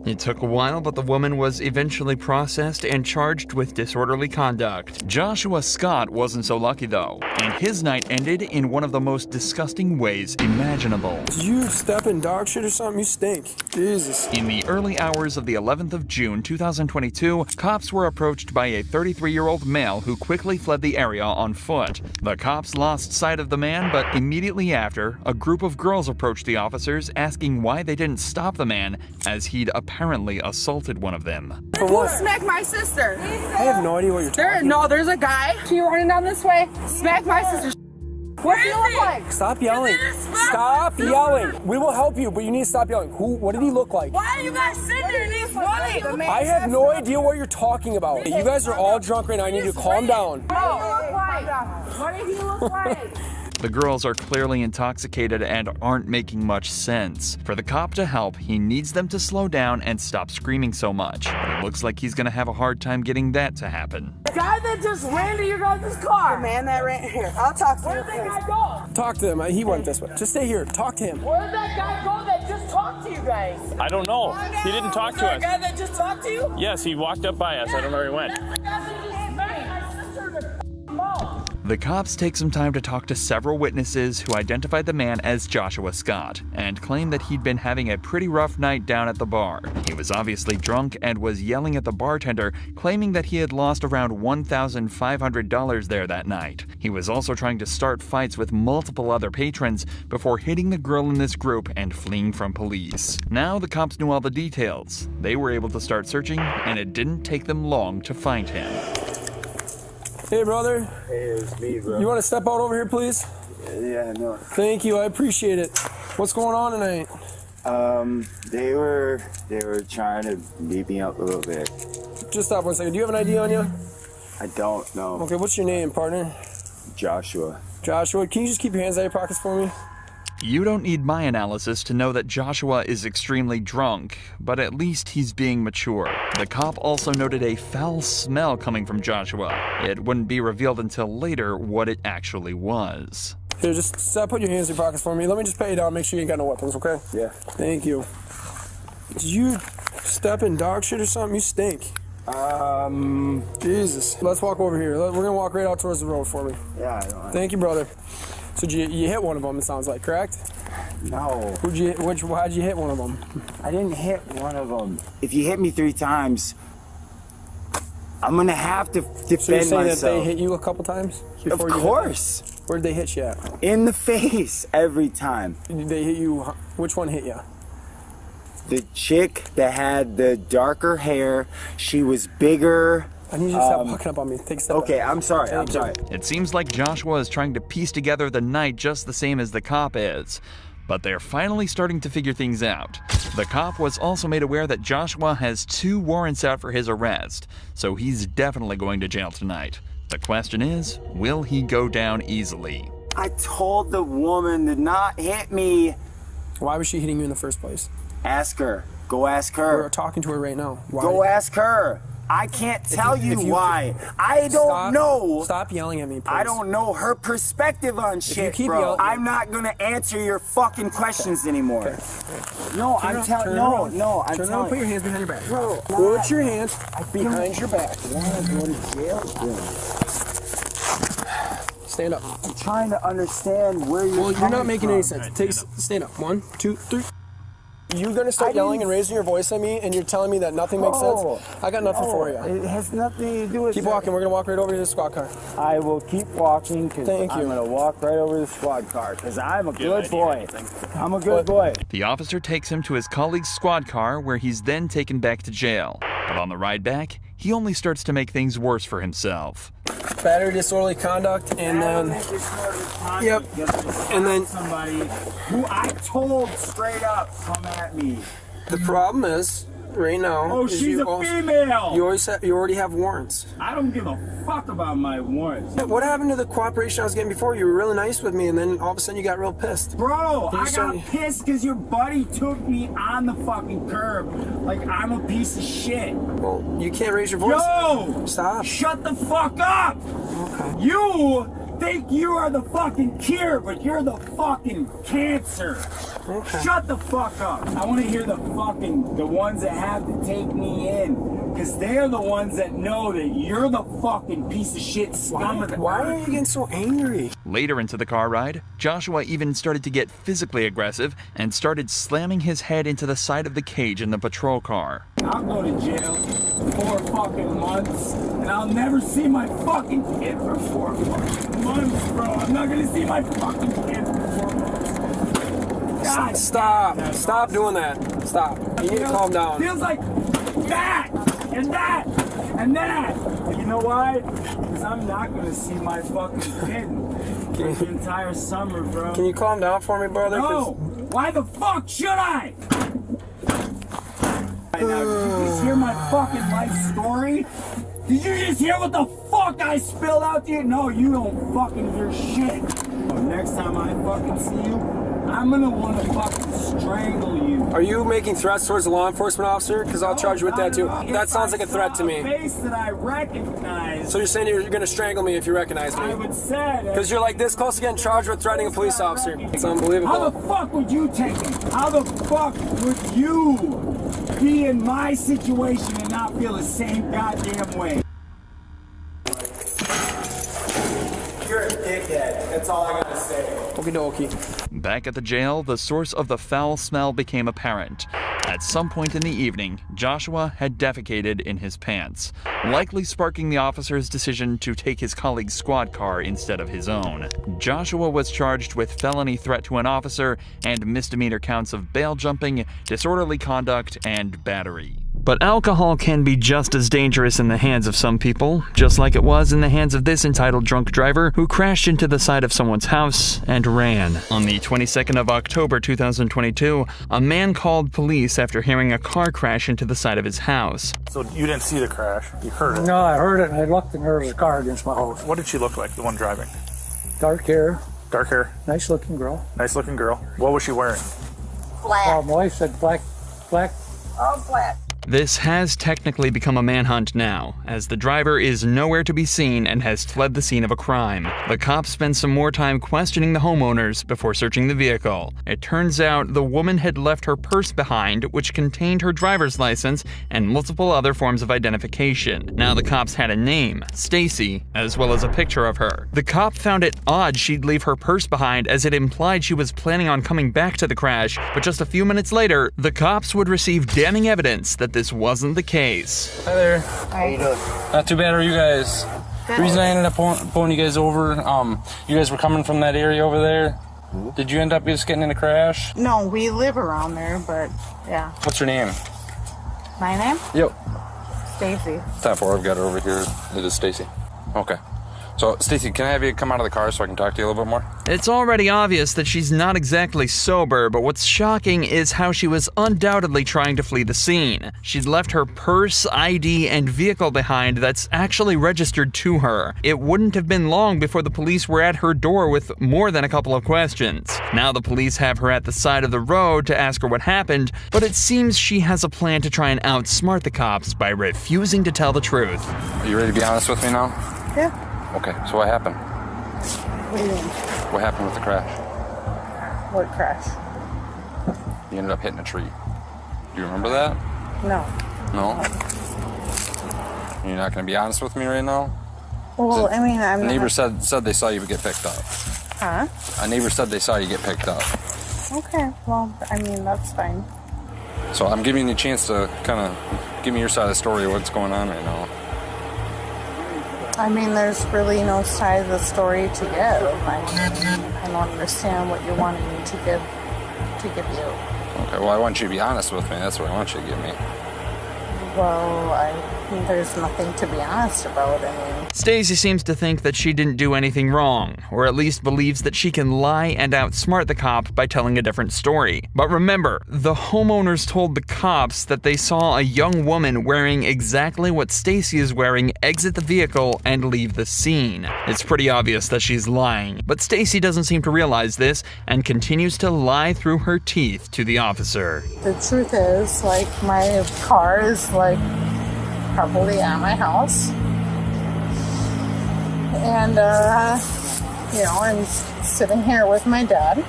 It took a while, but the woman was eventually processed and charged with disorderly conduct. Joshua Scott wasn't so lucky though, and his night ended in one of the most disgusting ways imaginable. Did you step in dog shit or something? You stink. Jesus. In the early hours of the 11th of June 2022, cops were approached by a 33-year-old male who quickly fled the area on foot. The cops lost sight of the man, but immediately after, a group of girls approached the officers asking why they didn't stop the man, as he'd apparently assaulted one of them. Who smacked my sister? I have no idea what you're talking about. No, there's a guy. He running down this way. Smacked my sister. What does he look like? Stop yelling. Stop yelling. We will help you, but you need to stop yelling. What did he look like? Why are you guys sitting there and he's running? I have no idea what you're talking about. You guys are all drunk right now. I need you to calm down. What did he look like? The girls are clearly intoxicated and aren't making much sense. For the cop to help, he needs them to slow down and stop screaming so much. But it looks like he's gonna have a hard time getting that to happen. The guy that just ran to your guys' car. The man that ran here. I'll talk to him. Where did that guy go? Talk to him. He went this way. Just stay here. Talk to him. Where did that guy go that just talked to you guys? I don't know. He didn't talk to us. The guy that just talked to you? Yes, he walked up by us. I don't know where he went. That's the guy that just smacked my sister in the mouth. The cops take some time to talk to several witnesses who identified the man as Joshua Scott and claim that he'd been having a pretty rough night down at the bar. He was obviously drunk and was yelling at the bartender, claiming that he had lost around $1,500 there that night. He was also trying to start fights with multiple other patrons before hitting the girl in this group and fleeing from police. Now the cops knew all the details. They were able to start searching, and it didn't take them long to find him. Hey, brother. Hey, it's me, bro. You want to step out over here, please? Yeah, no. Thank you. I appreciate it. What's going on tonight? They were trying to beat me up a little bit. Just stop 1 second. Do you have an ID on you? I don't know. Okay, what's your name, partner? Joshua. Joshua, can you just keep your hands out of your pockets for me? You don't need my analysis to know that Joshua is extremely drunk, but at least he's being mature. The cop also noted a foul smell coming from Joshua. It wouldn't be revealed until later what it actually was. Here, just put your hands in your pockets for me. Let me just pat you down, make sure you ain't got no weapons, okay? Yeah. Thank you. Did you step in dog shit or something? You stink. Jesus. Let's walk over here. We're gonna walk right out towards the road for me. Yeah, I don't. Thank you, brother. So you hit one of them, it sounds like, correct? No. How'd you hit one of them? I didn't hit one of them. If you hit me 3 times, I'm gonna have to defend So you're saying myself. that they hit you a couple times? Of course. Where'd they hit you at? In the face every time. Did they hit you? Which one hit you? The chick that had the darker hair, she was bigger. I need you to stop fucking up on me. Take a step Okay, back. I'm sorry. I'm sorry. It seems like Joshua is trying to piece together the night just the same as the cop is. But they're finally starting to figure things out. The cop was also made aware that Joshua has 2 warrants out for his arrest, so he's definitely going to jail tonight. The question is, will he go down easily? I told the woman to not hit me. Why was she hitting you in the first place? Ask her. Go ask her. We're talking to her right now. Why? Go ask her. I can't tell you why. I don't know. Stop yelling at me, please. I don't know her perspective on shit, bro. I'm not gonna answer your fucking questions anymore. Okay. No, I'm telling. No, no, I'm telling. telling. Put your hands behind your back. Bro, put your hands behind your back. I want to go to jail. Stand up. I'm trying to understand where you're. Well, you're not making any sense. Stand up. 1, 2, 3. You gonna start yelling and raising your voice at me, and you're telling me that nothing makes sense? I got nothing for you. It has nothing to do with Keep walking. We're gonna walk right over to the squad car. I will keep walking because Thank you. I'm gonna walk right over to the squad car because I'm a good boy. I'm a good boy. The officer takes him to his colleague's squad car, where he's then taken back to jail. But on the ride back, he only starts to make things worse for himself. Battery, disorderly conduct, and then... Yep. And then... Somebody who I told straight up come at me. The problem is, right now... Oh, is she's a female! You already have warrants. I don't give a fuck about my warrants. What happened to the cooperation I was getting before? You were really nice with me, and then all of a sudden you got real pissed. Bro, I got pissed because your buddy took me on the fucking curb like I'm a piece of shit. Well, you can't raise your voice. Yo! Stop. Shut the fuck up! Okay. You think you are the fucking cure, but you're the fucking cancer. Okay. Shut the fuck up. I want to hear the ones that have to take me in. Because they're the ones that know that you're the fucking piece of shit scum of the Why are you getting so angry? Later into the car ride, Joshua even started to get physically aggressive and started slamming his head into the side of the cage in the patrol car. I'll go to jail for 4 fucking months, and I'll never see my fucking kid for 4 fucking months, bro. I'm not gonna see my fucking kid for 4 months. God, Stop doing that. Stop. You need to calm down. Feels like that, and that, and that. And you know why? Because I'm not gonna see my fucking kid for the entire summer, bro. Can you calm down for me, brother? No. Why the fuck should I? Right now, did you just hear my fucking life story? Did you just hear what the fuck I spilled out to you? No, you don't fucking hear shit. Next time I fucking see you, I'm gonna want to fucking strangle you. Are you making threats towards a law enforcement officer? Because I'll charge you with that too. That sounds like a threat to me. Face that I recognize. So you're saying you're gonna strangle me if you recognize me? I would say. Because you're like this close to getting charged with threatening a police officer. It's unbelievable. How the fuck would you take it? How the fuck would you be in my situation and not feel the same goddamn way? You're a dickhead. That's all I gotta say. Okie dokie. Back at the jail, the source of the foul smell became apparent. At some point in the evening, Joshua had defecated in his pants, likely sparking the officer's decision to take his colleague's squad car instead of his own. Joshua was charged with felony threat to an officer and misdemeanor counts of bail jumping, disorderly conduct, and battery. But alcohol can be just as dangerous in the hands of some people, just like it was in the hands of this entitled drunk driver who crashed into the side of someone's house and ran. On the 22nd of October 2022, a man called police after hearing a car crash into the side of his house. So you didn't see the crash? You heard it? No, I heard it and I looked and there was a car against my house. What did she look like, the one driving? Dark hair. Dark hair? Nice looking girl. Nice looking girl. What was she wearing? Black. My wife said black. All black. This has technically become a manhunt now, as the driver is nowhere to be seen and has fled the scene of a crime. The cops spend some more time questioning the homeowners before searching the vehicle. It turns out the woman had left her purse behind, which contained her driver's license and multiple other forms of identification. Now the cops had a name, Stacy, as well as a picture of her. The cop found it odd she'd leave her purse behind, as it implied she was planning on coming back to the crash, but just a few minutes later, the cops would receive damning evidence that this wasn't the case. Hi there. How you doing? Not too bad, are you guys? Good. The reason I ended up pulling you guys over, you guys were coming from that area over there. Did you end up just getting in a crash? No, we live around there, but yeah. What's your name? My name? Yep. Stacy. 10-4, I've got her over here. It is Stacy. Okay. So, Stacy, can I have you come out of the car so I can talk to you a little bit more? It's already obvious that she's not exactly sober, but what's shocking is how she was undoubtedly trying to flee the scene. She'd left her purse, ID, and vehicle behind that's actually registered to her. It wouldn't have been long before the police were at her door with more than a couple of questions. Now the police have her at the side of the road to ask her what happened, but it seems she has a plan to try and outsmart the cops by refusing to tell the truth. Are you ready to be honest with me now? Yeah. Okay, so what happened? What do you mean? What happened with the crash? What crash? You ended up hitting a tree. Do you remember that? No. No? You're not going to be honest with me right now? Well, I mean, I'm A neighbor not... said they saw you get picked up. Huh? A neighbor said they saw you get picked up. Okay, well, I mean, that's fine. So I'm giving you a chance to kind of give me your side of the story of what's going on right now. I mean, there's really no side of the story to give. I don't understand what you're wanting me to give you. Okay, well, I want you to be honest with me. That's what I want you to give me. Well, there's nothing to be honest about. I mean, Stacy seems to think that she didn't do anything wrong, or at least believes that she can lie and outsmart the cop by telling a different story. But remember, the homeowners told the cops that they saw a young woman wearing exactly what Stacy is wearing exit the vehicle and leave the scene. It's pretty obvious that she's lying, but Stacy doesn't seem to realize this and continues to lie through her teeth to the officer. the truth is, like, my car is, like, probably at my house. And, you know, I'm sitting here with my dad.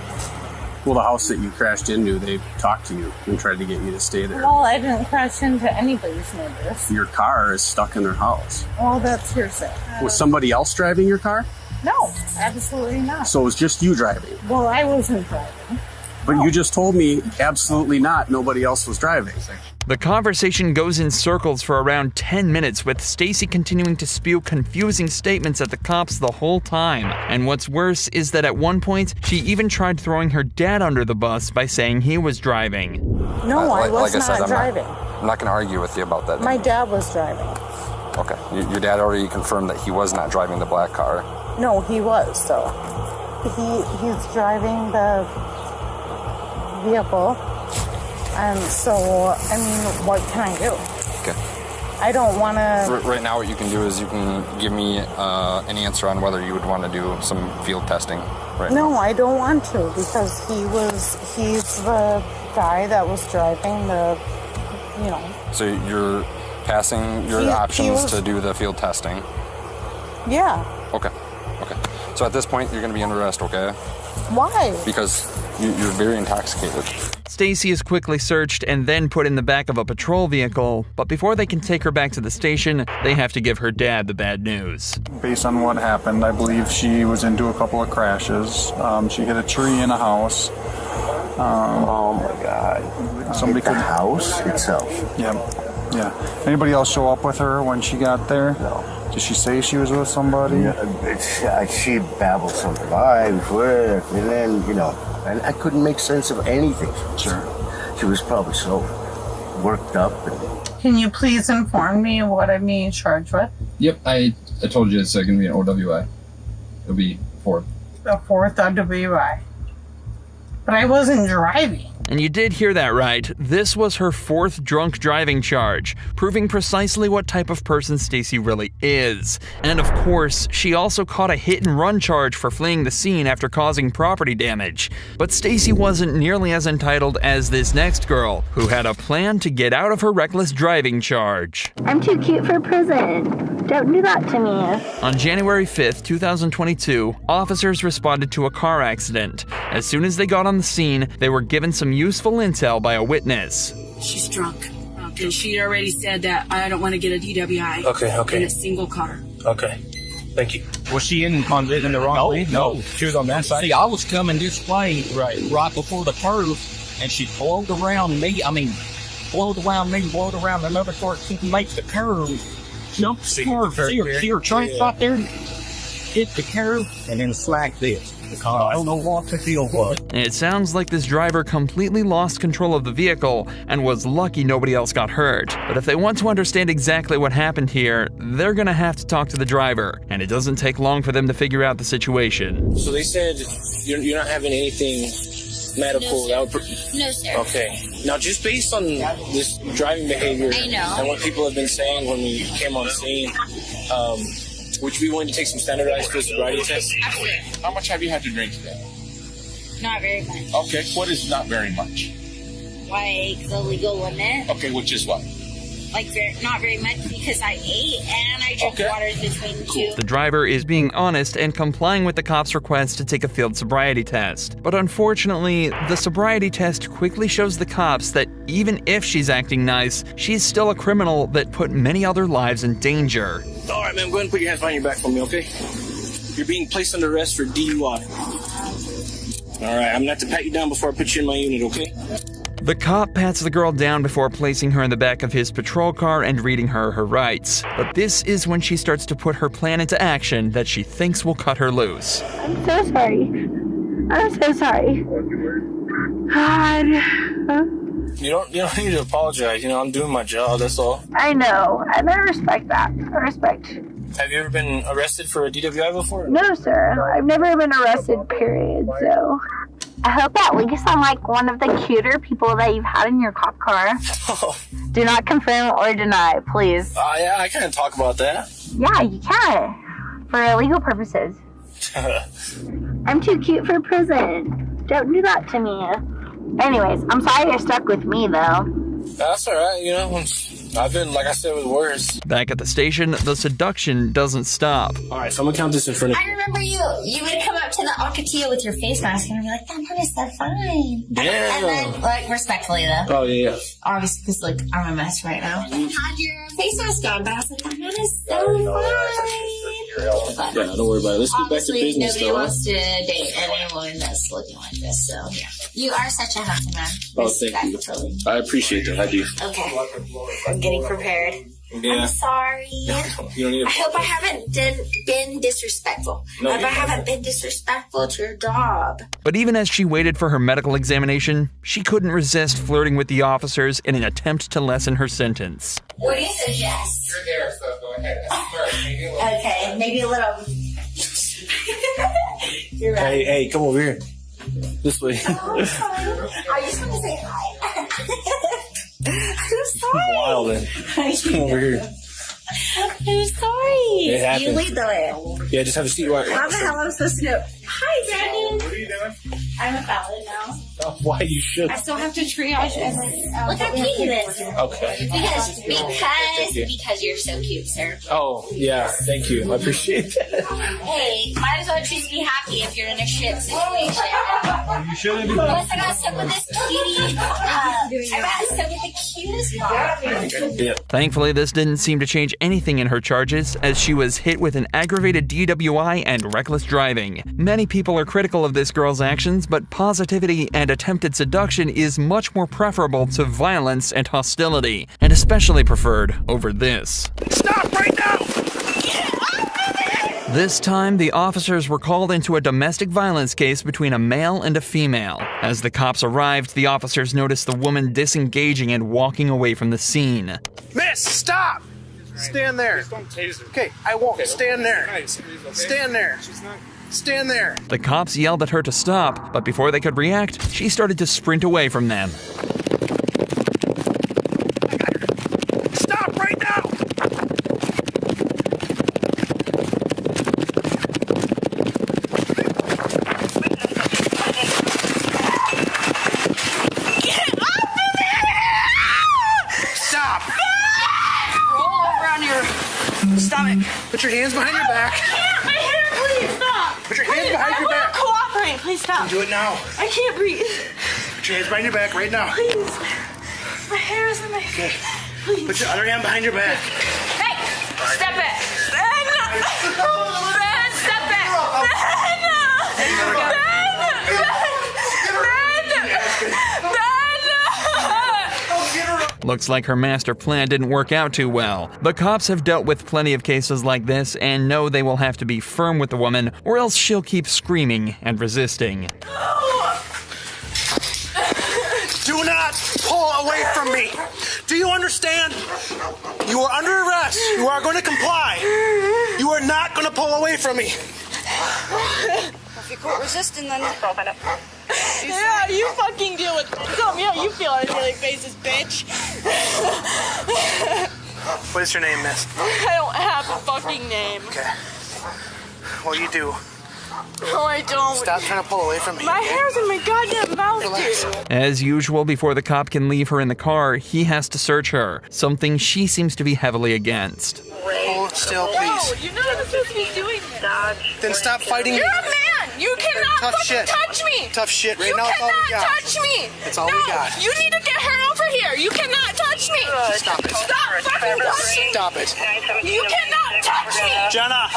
Well, the house that you crashed into, they talked to you and tried to get you to stay there. Well, I didn't crash into anybody's neighbors. Your car is stuck in their house. Well, that's hearsay. Was somebody else driving your car? No, absolutely not. So it was just you driving? Well, I wasn't driving. But you just told me absolutely not, nobody else was driving. The conversation goes in circles for around 10 minutes, with Stacy continuing to spew confusing statements at the cops the whole time. And what's worse is that at one point, she even tried throwing her dad under the bus by saying he was driving. No, I was like I said, not driving. I'm not going to argue with you about that. My dad was driving. Okay, your dad already confirmed that he was not driving the black car. No, he was, though. He's driving the vehicle. And so, I mean, what can I do? Okay. I don't want to... Right now what you can do is you can give me an answer on whether you would want to do some field testing right now. No, I don't want to, because he's the guy that was driving the, you know... So you're passing your options to do the field testing? Yeah. Okay. So at this point, you're going to be under arrest, okay? Why? Because you're very intoxicated. Stacy is quickly searched and then put in the back of a patrol vehicle, but before they can take her back to the station, they have to give her dad the bad news. Based on what happened, I believe she was into a couple of crashes. She hit a tree in a house. Oh my God! Somebody the house itself. Yeah. Anybody else show up with her when she got there? No. Did she say she was with somebody? Yeah, she babbled something by before, and then, you know, and I couldn't make sense of anything. Sure. She was probably so worked up. Can you please inform me of what I'm being charged with? Yep, I told you it's going to be an OWI. It'll be 4th. The 4th OWI. But I wasn't driving. And you did hear that right. This was her 4th drunk driving charge, proving precisely what type of person Stacy really is. And of course, she also caught a hit and run charge for fleeing the scene after causing property damage. But Stacy wasn't nearly as entitled as this next girl, who had a plan to get out of her reckless driving charge. I'm too cute for prison. Don't do that to me. On January 5th, 2022, officers responded to a car accident. As soon as they got on the scene, they were given some useful intel by a witness. She's drunk. And she already said that I don't want to get a DWI. Okay. In a single car. Okay. Thank you. Was she in the wrong lane? No. She was on that side. See, I was coming this way right before the curve, and she blowed around me. Blowed around another car to make the curve. Jumped the curve. See her train spot there? Hit the curve, and then slacked this. I don't know what the deal was. It sounds like this driver completely lost control of the vehicle and was lucky nobody else got hurt. But if they want to understand exactly what happened here, they're gonna have to talk to the driver, and it doesn't take long for them to figure out the situation. So they said you're not having anything medical. No, sir. Okay. Now, just based on this driving behavior and what people have been saying when we came on scene, would you be willing to take some standardized sobriety tests? Absolutely. How much have you had to drink today? Not very much. Okay. What is not very much? Like the legal limit. Okay, which is what? Like not very much because I ate and I drank water in between the two. The driver is being honest and complying with the cop's request to take a field sobriety test. But unfortunately, the sobriety test quickly shows the cops that even if she's acting nice, she's still a criminal that put many other lives in danger. All right, man. Go ahead and put your hands behind your back for me, okay? You're being placed under arrest for DUI. All right, I'm going to have to pat you down before I put you in my unit, okay? The cop pats the girl down before placing her in the back of his patrol car and reading her rights. But this is when she starts to put her plan into action that she thinks will cut her loose. I'm so sorry. I'm so sorry. God. You don't need to apologize. You know, I'm doing my job, that's all. I know, and I respect that. I respect. Have you ever been arrested for a DWI before? No, sir. I've never been arrested, period, so. I hope at least I'm like one of the cuter people that you've had in your cop car. Do not confirm or deny, please. Yeah, I can't talk about that. Yeah, you can. For legal purposes. I'm too cute for prison. Don't do that to me. Anyways, I'm sorry you're stuck with me, though. That's alright, you know. I've been, like I said, with worse. Back at the station, the seduction doesn't stop. Alright, so I'm gonna count this in front of you. I remember you would come up to the Alcatillo with your face mask and I'd be like, that man is so fine. Yeah. And then, like, respectfully, though. Oh, yeah. Obviously, because, like, I'm a mess right now. You had your face mask on, but I was like, that man is so fine. Yeah, don't worry about it. Let's get back to business, Nobody though. wants to date anyone that's looking like this, so, yeah. You are such a handsome man. Oh, thank you. I appreciate that. I do. Okay. I'm getting prepared. Yeah. I'm sorry. You don't need to. I hope I haven't been disrespectful. No, I hope I haven't been disrespectful to your job. But even as she waited for her medical examination, she couldn't resist flirting with the officers in an attempt to lessen her sentence. What do you suggest? You're there, so go ahead. Okay, maybe a little. You're right. Hey, come over here. This way. Oh, I'm sorry. I just want to say hi. I'm sorry. Wild, then. Come over here. I'm sorry. It happened. You lead the way. Yeah, just have a seat right. How the hell am I supposed to know? Hi, Brandon. What are you doing? I'm a felon now. Oh, why you should? I still have to triage and look how cute he is. Okay. Because you're so cute, sir. Oh, yeah. Thank you. I appreciate that. Hey, might as well just be happy if you're in a shit situation. You shouldn't be. Plus, I got stuck with this cutie. I got stuck with the cutest dog. Thankfully, this didn't seem to change anything in her charges, as she was hit with an aggravated DWI and reckless driving. Many people are critical of this girl's actions, but positivity and attempted seduction is much more preferable to violence and hostility, and especially preferred over this. Stop right now! This time, the officers were called into a domestic violence case between a male and a female. As the cops arrived, the officers noticed the woman disengaging and walking away from the scene. Miss, stop! Stand there. Okay, I won't. Stand there. Stand there. Stand there. The cops yelled at her to stop, but before they could react, she started to sprint away from them. Stop right now! Get off of there! Stop! Roll over on your stomach. Put your hands behind your back. My hair, please stop. Put your hands behind your back. Cooperate, please stop. Do it now. I can't breathe. Put your hands behind your back right now. Please. My hair is in my face. Please. Put your other hand behind your back. Hey, step it. Ben, step it. Looks like her master plan didn't work out too well. The cops have dealt with plenty of cases like this and know they will have to be firm with the woman, or else she'll keep screaming and resisting. Do not pull away from me. Do you understand? You are under arrest. You are going to comply. You are not going to pull away from me. If you quit resisting, then Yeah, you fucking deal with it. Tell me how you feel on a daily basis, bitch. What is your name, miss? I don't have a fucking name. Okay. Well, you do. No, I don't. Stop trying to pull away from me. My hair's in my goddamn mouth, dude. As usual, before the cop can leave her in the car, he has to search her, something she seems to be heavily against. Hold still, please. No, you're not supposed to be doing that. Then stop fighting me. You're a man. You cannot Tough fucking shit. touch me. Tough shit. Right You now, it's all we cannot got. touch me. It's all no, we got. You need to get her over here. You cannot touch me. Stop it. Stop fucking touching me. Stop it. You cannot touch me. Jenna,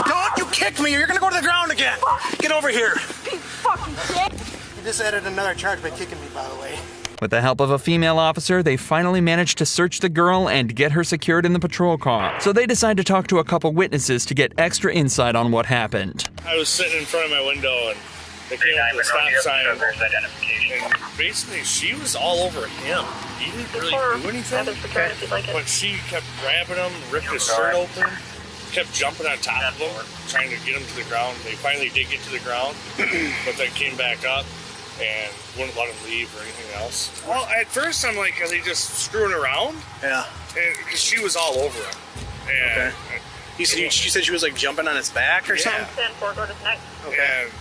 don't you kick me or you're going to go to the ground again. Get over here. You fucking dick. You just added another charge by kicking me, by the way. With the help of a female officer, they finally managed to search the girl and get her secured in the patrol car. So they decide to talk to a couple witnesses to get extra insight on what happened. I was sitting in front of my window and they came up with a stop sign. And basically, she was all over him. He didn't really do anything. But she kept grabbing him, ripped his shirt open, kept jumping on top of him, trying to get him to the ground. They finally did get to the ground, but then came back up and wouldn't let him leave or anything else. Well, at first I'm like, are they just screwing around? Yeah. Because she was all over him. And she said she was like jumping on his back or something? Okay. And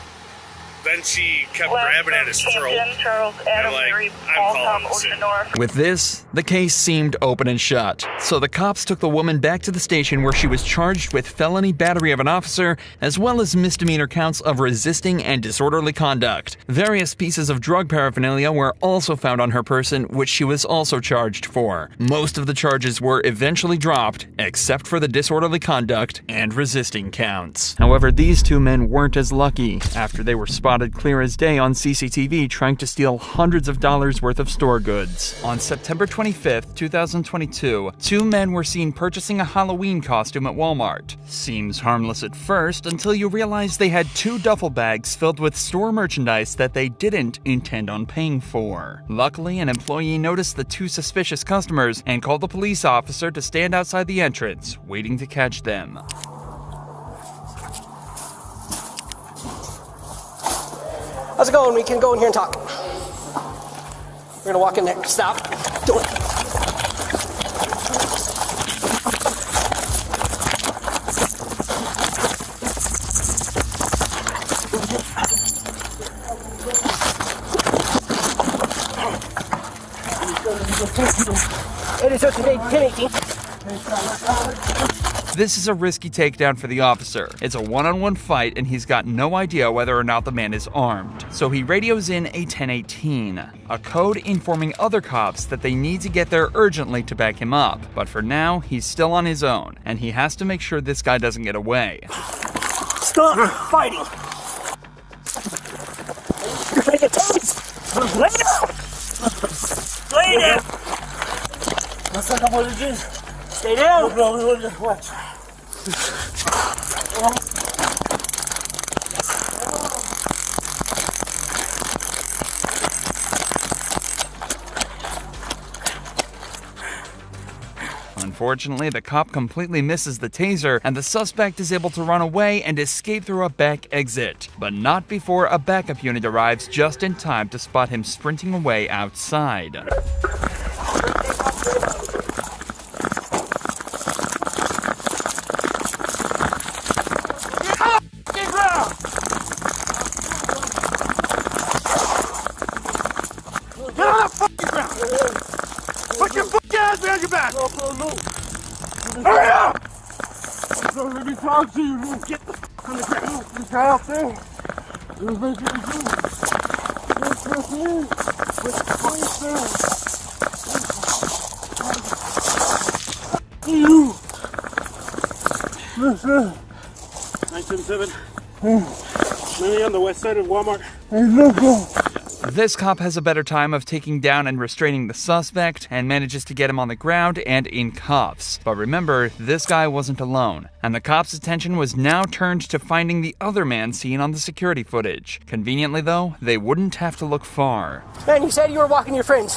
then she kept grabbing at his throat. And like, I'm calling this in. With this, the case seemed open and shut. So the cops took the woman back to the station where she was charged with felony battery of an officer, as well as misdemeanor counts of resisting and disorderly conduct. Various pieces of drug paraphernalia were also found on her person, which she was also charged for. Most of the charges were eventually dropped, except for the disorderly conduct and resisting counts. However, these two men weren't as lucky after they were spotted clear as day on CCTV trying to steal hundreds of dollars worth of store goods. On September 25th, 2022, two men were seen purchasing a Halloween costume at Walmart. Seems harmless at first until you realize they had two duffel bags filled with store merchandise that they didn't intend on paying for. Luckily, an employee noticed the two suspicious customers and called the police officer to stand outside the entrance, waiting to catch them. How's it going? We can go in here and talk. We're gonna walk in there. Stop. Do it. This is a risky takedown for the officer. It's a one-on-one fight and he's got no idea whether or not the man is armed. So he radios in a 1018, a code informing other cops that they need to get there urgently to back him up. But for now, he's still on his own, and he has to make sure this guy doesn't get away. Stop fighting! You're gonna get toast! Lay down! Lay down! That's like I'm gonna do. Stay down! No, watch. Unfortunately, the cop completely misses the taser, and the suspect is able to run away and escape through a back exit, but not before a backup unit arrives just in time to spot him sprinting away outside. Put your fucking ass behind your back! Hurry up! Let me talk to you. Get the fuck on the ground. You try out there. You. 977. Maybe on the west side of Walmart. Hey, look. This cop has a better time of taking down and restraining the suspect and manages to get him on the ground and in cuffs. But remember, this guy wasn't alone, and the cop's attention was now turned to finding the other man seen on the security footage. Conveniently though, they wouldn't have to look far. Man, you said you were walking your friends.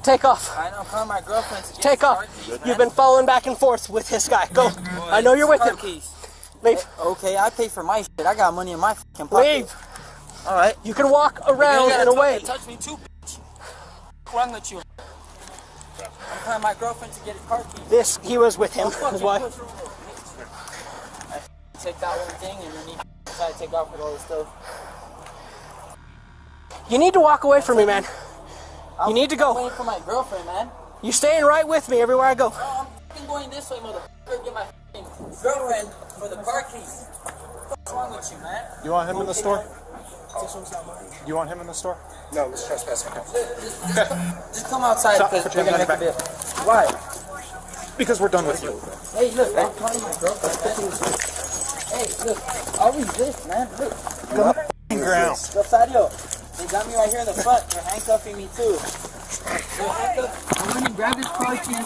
Take off. I know, calling my girlfriend to get Take off. Keys, You've been following back and forth with this guy. Go. I know you're with him. Keys. Leave. Okay, I pay for my shit. I got money in my fucking pocket. Leave. All right. You can walk around and away. Touch me too, bitch. What's wrong with you? I'm calling my girlfriend to get his car keys. He was with him. That's why. I take that one thing and then he decided to take off with all this stuff. You need to walk away from me, man. You need to go. I'm waiting for my girlfriend, man. You staying right with me everywhere I go. No, I'm fucking going this way, motherfucker. Get my girlfriend for the car keys. What's wrong with you, man? You want him in the store? You want him in the store? No, it's trespassing. Just come outside because we're going to make a bit. Why? Because we're done with you. Hey, look, I'm calling my girlfriend. Hey, look, I'll resist, man. Look. Come on the ground. Rosario, they got me right here in the front. They're handcuffing me too. I went and grabbed his car key.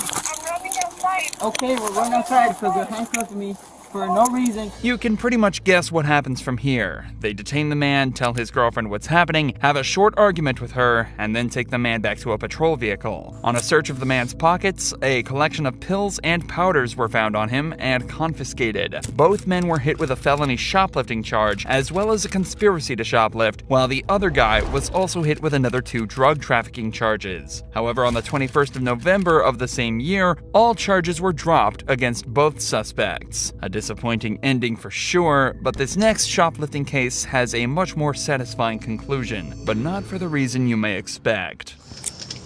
Okay, we're running outside because they're handcuffing me for no reason. You can pretty much guess what happens from here. They detain the man, tell his girlfriend what's happening, have a short argument with her, and then take the man back to a patrol vehicle. On a search of the man's pockets, a collection of pills and powders were found on him and confiscated. Both men were hit with a felony shoplifting charge, as well as a conspiracy to shoplift, while the other guy was also hit with another 2 drug trafficking charges. However, on the 21st of November of the same year, all charges were dropped against both suspects. A disappointing ending for sure, but this next shoplifting case has a much more satisfying conclusion, but not for the reason you may expect.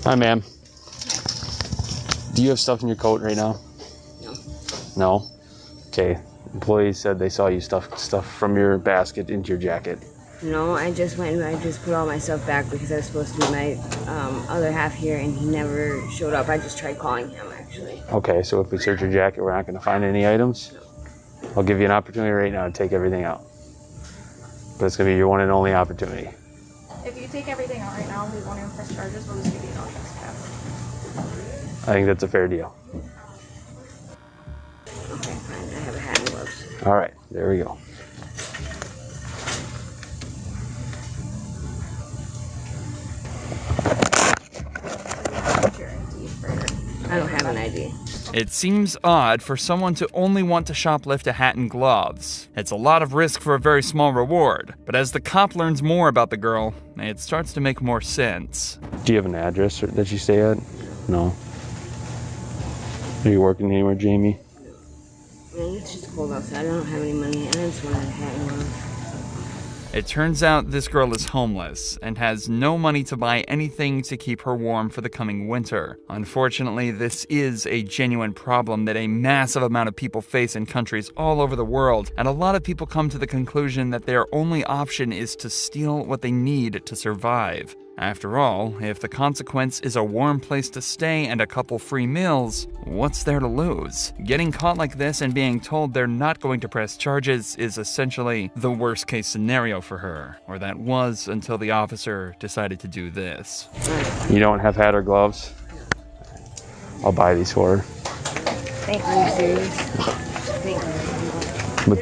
Hi, ma'am. Do you have stuff in your coat right now? No. No? Okay. Employees said they saw you stuff from your basket into your jacket. No, I just went and I just put all my stuff back because I was supposed to be my other half here and he never showed up. I just tried calling him, actually. Okay, so if we search your jacket, we're not going to find any items? No. I'll give you an opportunity right now to take everything out. But it's going to be your one and only opportunity. If you take everything out right now, we won't even press charges. We'll just give you no trespass. I think that's a fair deal. Okay, fine. I have a hat and gloves. All right, there we go. I don't have an ID. It seems odd for someone to only want to shoplift a hat and gloves. It's a lot of risk for a very small reward, but as the cop learns more about the girl, it starts to make more sense. Do you have an address that you stay at? No. Are you working anywhere, Jamie? Man, it's just cold outside. I don't have any money, and I just wanted a hat and gloves. It turns out this girl is homeless and has no money to buy anything to keep her warm for the coming winter. Unfortunately, this is a genuine problem that a massive amount of people face in countries all over the world, and a lot of people come to the conclusion that their only option is to steal what they need to survive. After all, if the consequence is a warm place to stay and a couple free meals, what's there to lose? Getting caught like this and being told they're not going to press charges is essentially the worst case scenario for her, or that was until the officer decided to do this. You don't have hat or gloves? I'll buy these for her. Thank you, serious. Thank you. But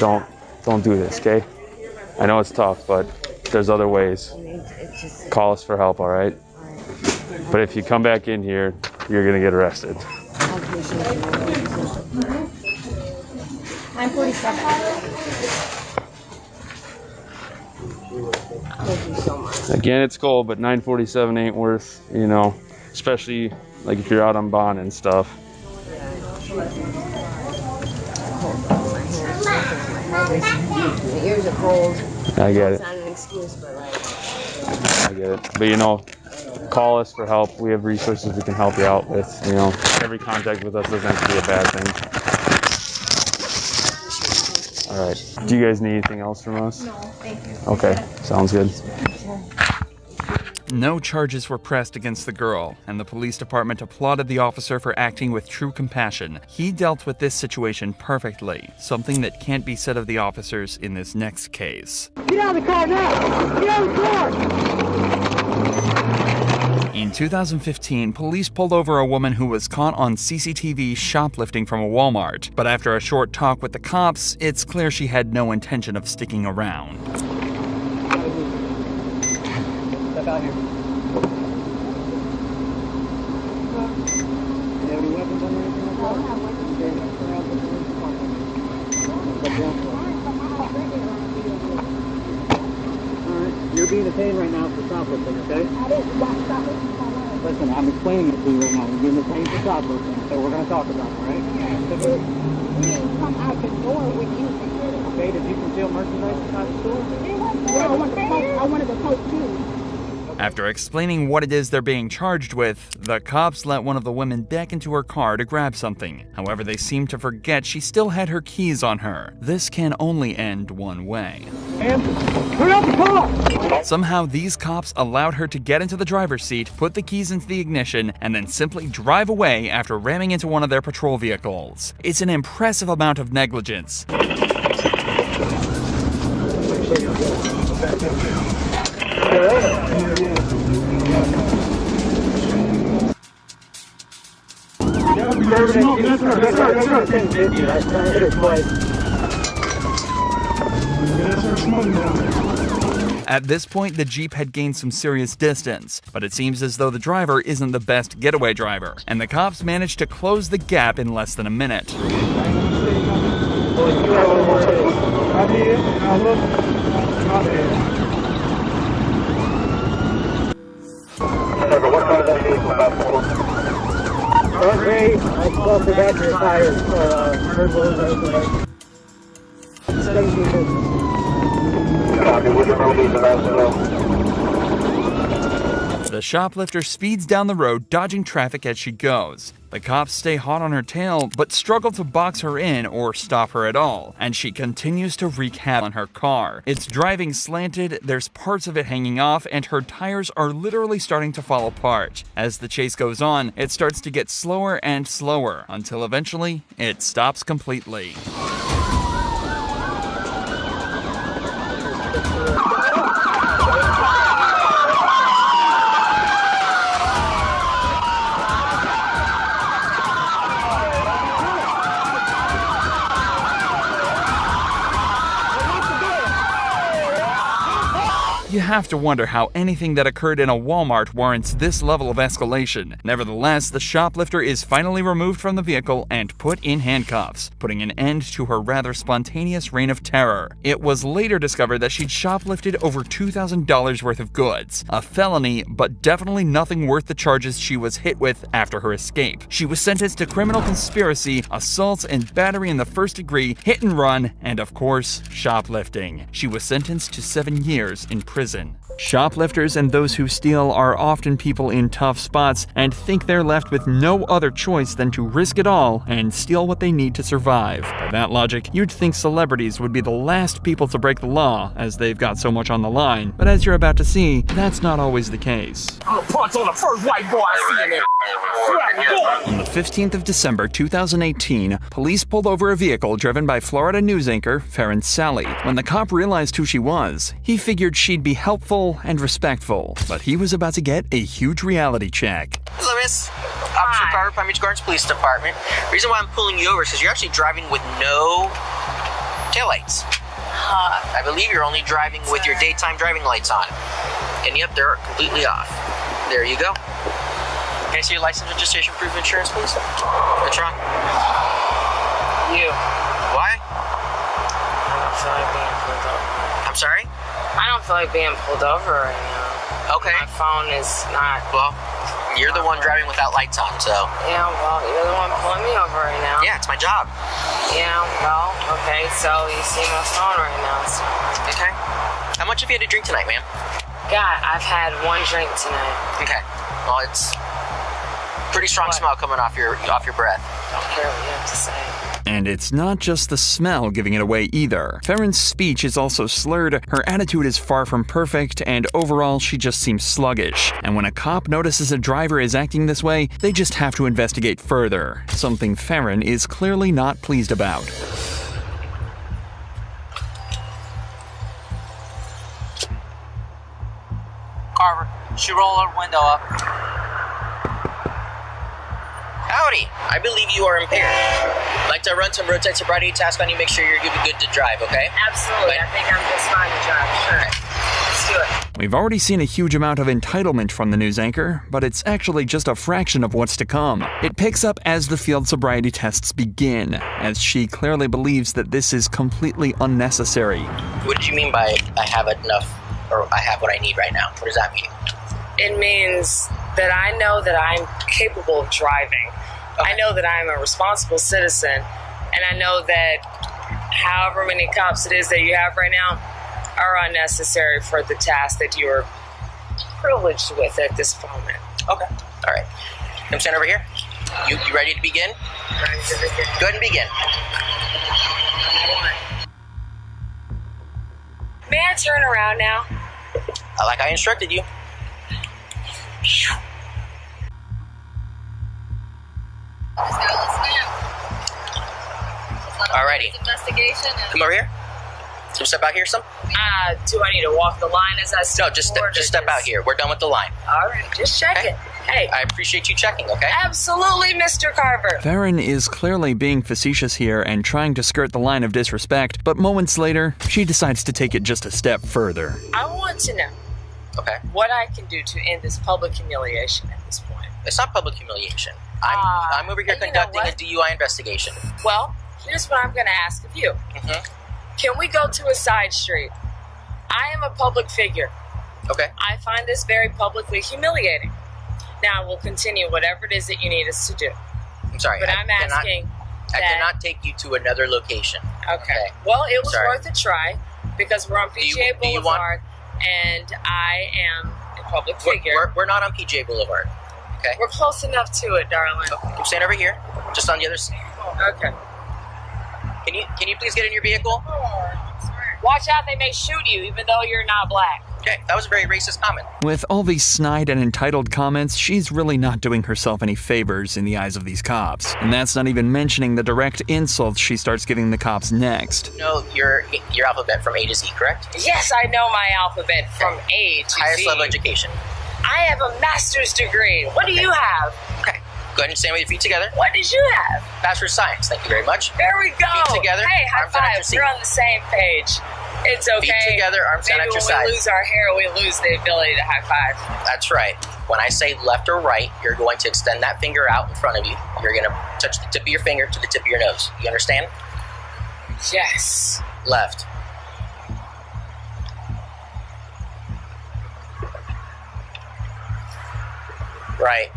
don't do this, okay? I know it's tough, but there's other ways. Call us for help, all right? But if you come back in here, you're gonna get arrested. I'm 47. Thank you so much. Again, it's cold, but 947 ain't worth, especially like if you're out on bond and stuff. My ears are cold. I get it. It's not an excuse, but I get it. But call us for help. We have resources we can help you out with. Every contact with us doesn't have to be a bad thing. All right. Do you guys need anything else from us? No, thank you. Okay, sounds good. No charges were pressed against the girl, and the police department applauded the officer for acting with true compassion. He dealt with this situation perfectly, something that can't be said of the officers in this next case. Get out of the car now! Get out of the car! In 2015, police pulled over a woman who was caught on CCTV shoplifting from a Walmart, but after a short talk with the cops, it's clear she had no intention of sticking around. Step out here. Do you have any weapons on you or anything like that? I don't have weapons. Alright, you're being detained right now for shoplifting, okay? I didn't stop shoplifting. Listen, I'm explaining it to you right now. You're being detained for shoplifting, so we're going to talk about it, alright? We didn't come out the door with you. Okay, did you conceal merchandise inside the store? Yeah, I wanted the coat too. After explaining what it is they're being charged with, the cops let one of the women back into her car to grab something. However, they seem to forget she still had her keys on her. This can only end one way. Ma'am, turn out the car! Somehow, these cops allowed her to get into the driver's seat, put the keys into the ignition, and then simply drive away after ramming into one of their patrol vehicles. It's an impressive amount of negligence. At this point, the Jeep had gained some serious distance, but it seems as though the driver isn't the best getaway driver, and the cops managed to close the gap in less than a minute. The shoplifter speeds down the road, dodging traffic as she goes. The cops stay hot on her tail, but struggle to box her in or stop her at all, and she continues to wreak havoc on her car. It's driving slanted, there's parts of it hanging off, and her tires are literally starting to fall apart. As the chase goes on, it starts to get slower and slower, until eventually, it stops completely. You have to wonder how anything that occurred in a Walmart warrants this level of escalation. Nevertheless, the shoplifter is finally removed from the vehicle and put in handcuffs, putting an end to her rather spontaneous reign of terror. It was later discovered that she'd shoplifted over $2,000 worth of goods, a felony, but definitely nothing worth the charges she was hit with after her escape. She was sentenced to criminal conspiracy, assault and battery in the first degree, hit and run, and of course, shoplifting. She was sentenced to 7 years in prison. Shoplifters and those who steal are often people in tough spots and think they're left with no other choice than to risk it all and steal what they need to survive. By that logic, you'd think celebrities would be the last people to break the law as they've got so much on the line, but as you're about to see, that's not always the case. I'm gonna punch on the first white boy I see in there. On the 15th of December 2018, police pulled over a vehicle driven by Florida news anchor Farron Sally. When the cop realized who she was, he figured she'd be helpful and respectful, but he was about to get a huge reality check. Hello, miss. Officer Carver, Palm Beach Gardens Police Department. Reason why I'm pulling you over is because you're actually driving with no taillights. I believe you're only driving with your daytime driving lights on. And yep, they're completely off. There you go. Can I see your license, registration, proof of insurance, please? What's wrong? You. Why? I don't feel like being pulled over. I'm sorry? I don't feel like being pulled over right now. Okay. My phone is not. Well, you're the one driving without lights on, so. Yeah, well, you're the one pulling me over right now. Yeah, it's my job. Yeah, well, okay, so you see my phone right now, so. Okay. How much have you had to drink tonight, ma'am? God, I've had one drink tonight. Okay. Well, it's pretty strong smell coming off your breath. Don't care what you have to say. And it's not just the smell giving it away either. Farron's speech is also slurred, her attitude is far from perfect, and overall she just seems sluggish. And when a cop notices a driver is acting this way, they just have to investigate further, something Farron is clearly not pleased about. Carver, she roll her window up. Howdy, I believe you are impaired. I'd like to run some roadside sobriety tasks on you, make sure you're good to drive, okay? Absolutely, I think I'm just fine to drive, sure. Let's do it. We've already seen a huge amount of entitlement from the news anchor, but it's actually just a fraction of what's to come. It picks up as the field sobriety tests begin, as she clearly believes that this is completely unnecessary. What did you mean by I have enough, or I have what I need right now? What does that mean? It means that I know that I'm capable of driving. Okay. I know that I'm a responsible citizen, and I know that however many cops it is that you have right now are unnecessary for the task that you're privileged with at this moment. Okay. All right. Come stand over here. You ready to begin? Ready to begin. Go ahead and begin. May I turn around now? Like I instructed you. Alrighty. Investigation. Come over here. So step out here some? Do I need to walk the line as I step? No, just step out here. We're done with the line. All right, just checking. Hey. I appreciate you checking, okay? Absolutely, Mr. Carver. Farron is clearly being facetious here and trying to skirt the line of disrespect, but moments later, she decides to take it just a step further. I want to know what I can do to end this public humiliation at this point. It's not public humiliation. I'm over here conducting a DUI investigation. Well, here's what I'm going to ask of you. Can we go to a side street? I am a public figure. Okay. I find this very publicly humiliating. Now, we'll continue whatever it is that you need us to do. I'm sorry. But I'm asking I cannot take you to another location. Okay. Well, it was worth a try because we're on PGA Boulevard and I am a public figure. We're not on PGA Boulevard. Okay. We're close enough to it, darling. Okay. I'm staying over here, just on the other side. Okay. Can you please get in your vehicle? Watch out, they may shoot you even though you're not black. Okay, that was a very racist comment. With all these snide and entitled comments, she's really not doing herself any favors in the eyes of these cops. And that's not even mentioning the direct insults she starts giving the cops next. No, your alphabet from A to Z, correct? Yes, I know my alphabet from A to Z. Highest level education. I have a master's degree. What do you have? Okay. Go ahead and stand with your feet together. What did you have? Bachelor of Science. Thank you very much. There we go. Feet together. Hey, high arms down at your five. seat. We're on the same page. It's okay. Feet together, arms down at your side. Maybe when we lose our hair, we lose the ability to high five. That's right. When I say left or right, you're going to extend that finger out in front of you. You're going to touch the tip of your finger to the tip of your nose. You understand? Yes. Left. Right.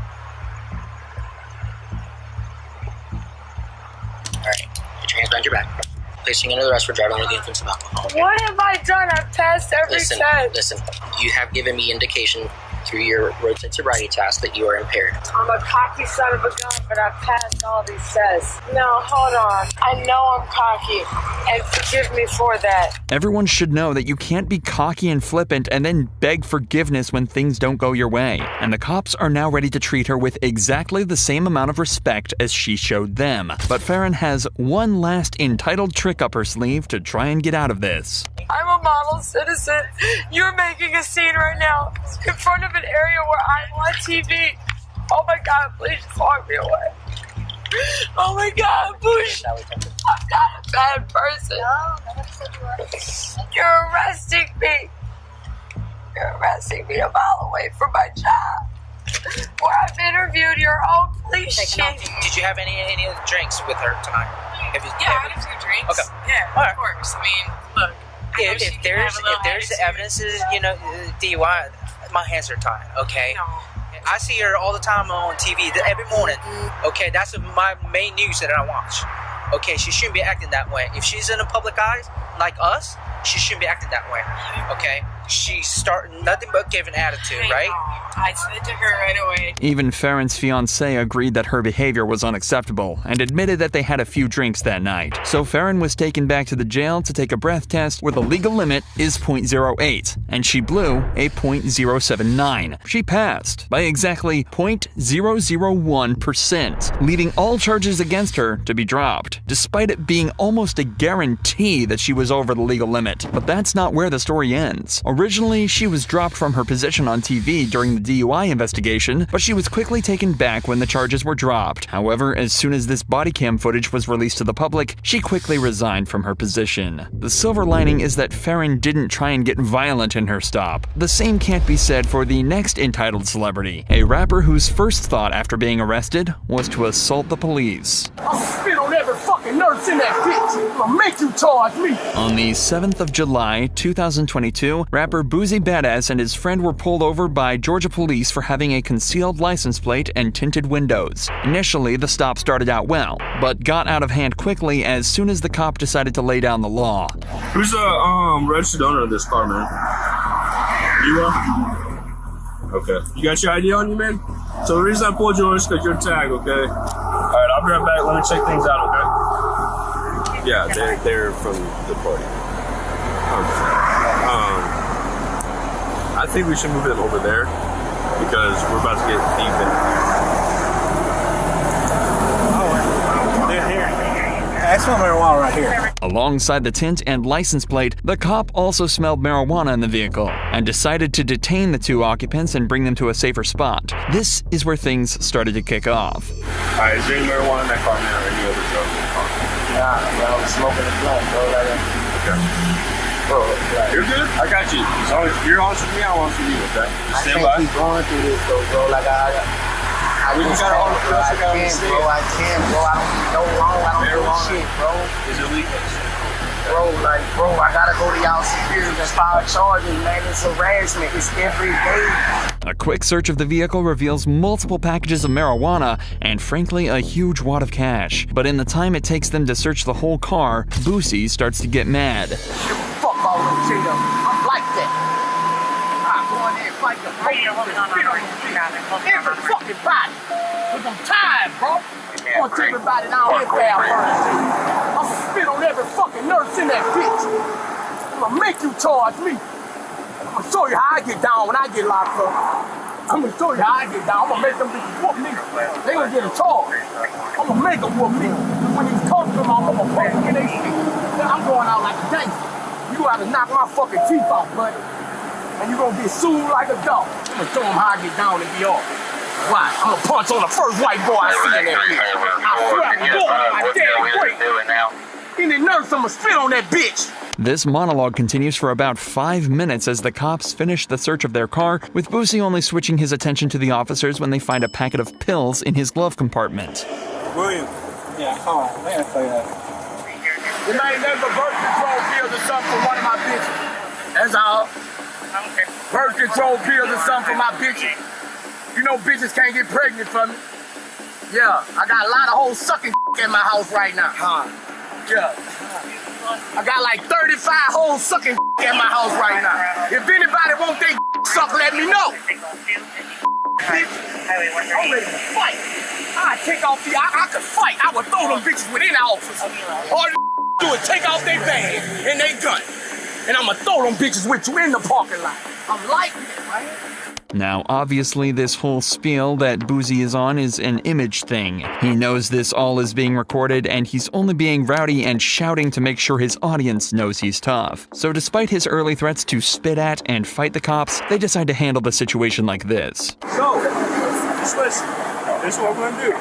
All right. Put your hands behind your back. Placing under the arrest for driving under the influence of alcohol. What have I done? I've passed every test. Listen. You have given me indication through your roadside sobriety test that you are impaired. I'm a cocky son of a gun, but I've passed all these tests. No, hold on. I know I'm cocky, and forgive me for that. Everyone should know that you can't be cocky and flippant and then beg forgiveness when things don't go your way. And the cops are now ready to treat her with exactly the same amount of respect as she showed them. But Farron has one last entitled trick up her sleeve to try and get out of this. I'm a model citizen. You're making a scene right now in front of an area where I'm on TV. Oh my God, please just walk me away. Oh my God, Bush. I'm not a bad person. You're arresting me. You're arresting me a mile away from my job, where I've interviewed your own police chief. Did you have any of the drinks with her tonight? I had a few drinks. Okay. Yeah, of course. I mean, look. If there's evidences, DUI, my hands are tied, okay? No. I see her all the time on TV, every morning, okay? That's my main news that I watch. Okay, she shouldn't be acting that way. If she's in the public eyes, like us, she shouldn't be acting that way, okay? She's starting nothing but giving attitude, right? I said to her right away. Even Farron's fiancé agreed that her behavior was unacceptable and admitted that they had a few drinks that night. So Farron was taken back to the jail to take a breath test where the legal limit is .08, and she blew a .079. She passed by exactly 0.001%, leading all charges against her to be dropped, despite it being almost a guarantee that she was over the legal limit. But that's not where the story ends. Originally, she was dropped from her position on TV during the DUI investigation, but she was quickly taken back when the charges were dropped. However, as soon as this body cam footage was released to the public, she quickly resigned from her position. The silver lining is that Farron didn't try and get violent in her stop. The same can't be said for the next entitled celebrity, a rapper whose first thought after being arrested was to assault the police. I'll spit on every fucking nurse in that bitch. I'll make you charge me. On the 7th of July, 2022, rapper Boozy Badass and his friend were pulled over by Georgia police for having a concealed license plate and tinted windows. Initially, the stop started out well, but got out of hand quickly as soon as the cop decided to lay down the law. Who's the registered owner of this car, man? You are? Okay. You got your ID on you, man? So the reason I pulled you over is because you're tagged, okay? Alright, I'll be right back. Let me check things out, okay? Yeah, they're from the party. I think we should move them over there because we're about to get deep in. Oh, they're here. smell marijuana right here. Alongside the tint and license plate, the cop also smelled marijuana in the vehicle and decided to detain the two occupants and bring them to a safer spot. This is where things started to kick off. Alright, is there any marijuana in that car now or any other drugs in the car? Nah, I was smoking the blunt, bro. You're good? I got you. As long as you're honest with me, I'm honest with you, okay? I can't keep going through this though, bro. Like I We got all the drugs I got on the bro. I can't, bro. I don't do no wrong. I don't do shit, bro. Is it legal? Bro, I gotta go to y'all security and file charges, man. It's harassment. It's every day. A quick search of the vehicle reveals multiple packages of marijuana and, frankly, a huge wad of cash. But in the time it takes them to search the whole car, Boosie starts to get mad. Fuck all them shit up. I'm like that. I go in there and fight the every fucking body. Cause I'm tired, bro. I want everybody down here bad I'm gonna spit on every fucking nurse in that bitch. I'm gonna make you charge me. I'm gonna show you how I get down when I get locked up. I'm gonna show you how I get down. I'm gonna make them bitches whoop me. They gonna get a charge. I'm gonna make them whoop me. When these cops come out, I'm gonna fucking get their shit. Then I'm going out like a gangster. You gotta knock my fucking teeth off, buddy. And you gonna get sued like a dog. I'm gonna show them how I get down and be off. Why? I'm gonna punch on the first white boy I see in that bitch. I swear to God, my damn great. Any nurse, I'm gonna spit on that bitch. This monologue continues for about 5 minutes as the cops finish the search of their car, with Boosie only switching his attention to the officers when they find a packet of pills in his glove compartment. William. Yeah, hold on. Let me tell you that. There ain't never birth control pills or something for one of my bitches. That's all. Birth control pills or something for my bitches. You know bitches can't get pregnant from me. Yeah, I got a lot of hoes sucking in my house right now. Yeah. I got like 35 hoes sucking in my house right now. If anybody want they suck, let me know. Bitch, I'm ready to fight. I take off the, I could fight. I would throw them bitches within the office. All you do is take off their bag and they gun. And I'm gonna throw them bitches with you in the parking lot. I'm like that, man. Now, obviously, this whole spiel that Boosie is on is an image thing. He knows this all is being recorded, and he's only being rowdy and shouting to make sure his audience knows he's tough. So despite his early threats to spit at and fight the cops, they decide to handle the situation like this. So, just listen. This is what we're gonna do.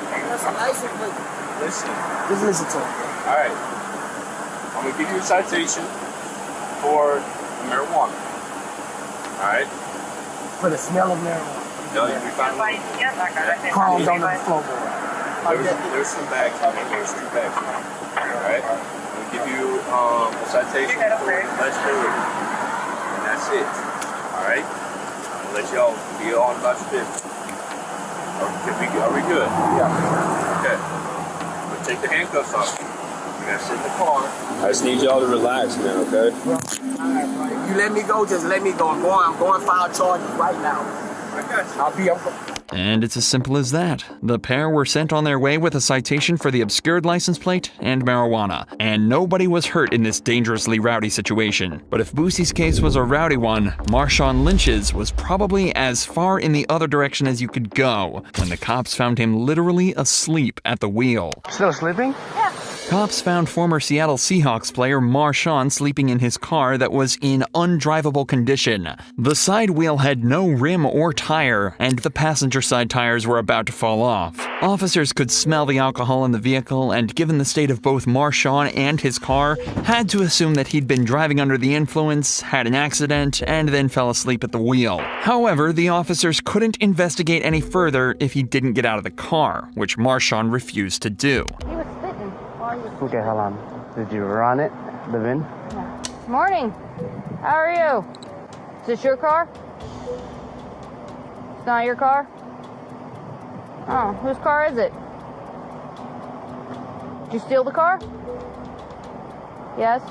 Listen. Just listen to it. Alright. I'm gonna give you a citation for marijuana. Alright? For the smell of marijuana. No, you'll be fine. Crumbs on the floorboard. There's some bags. There's 2 bags. Alright? I'm gonna give you a citation for legibility. And that's it. Alright? I'm gonna let y'all be on about your business. Are we good? Yeah. Okay. I'm gonna take the handcuffs off. You gotta sit in the car. I just need y'all to relax, man, okay? Alright, you let me go, just let me go. I'm going to file charges right now. I got you. I'll be up. And it's as simple as that. The pair were sent on their way with a citation for the obscured license plate and marijuana, and nobody was hurt in this dangerously rowdy situation. But if Boosie's case was a rowdy one, Marshawn Lynch's was probably as far in the other direction as you could go when the cops found him literally asleep at the wheel. Still sleeping? Yeah. Cops found former Seattle Seahawks player Marshawn sleeping in his car that was in undrivable condition. The side wheel had no rim or tire, and the passenger side tires were about to fall off. Officers could smell the alcohol in the vehicle, and given the state of both Marshawn and his car, had to assume that he'd been driving under the influence, had an accident, and then fell asleep at the wheel. However, the officers couldn't investigate any further if he didn't get out of the car, which Marshawn refused to do. He was spitting while he was... Okay, hold on. Did you run it? The VIN? Yeah. Morning. How are you? Is this your car? It's not your car? Oh, whose car is it? Did you steal the car? Yes?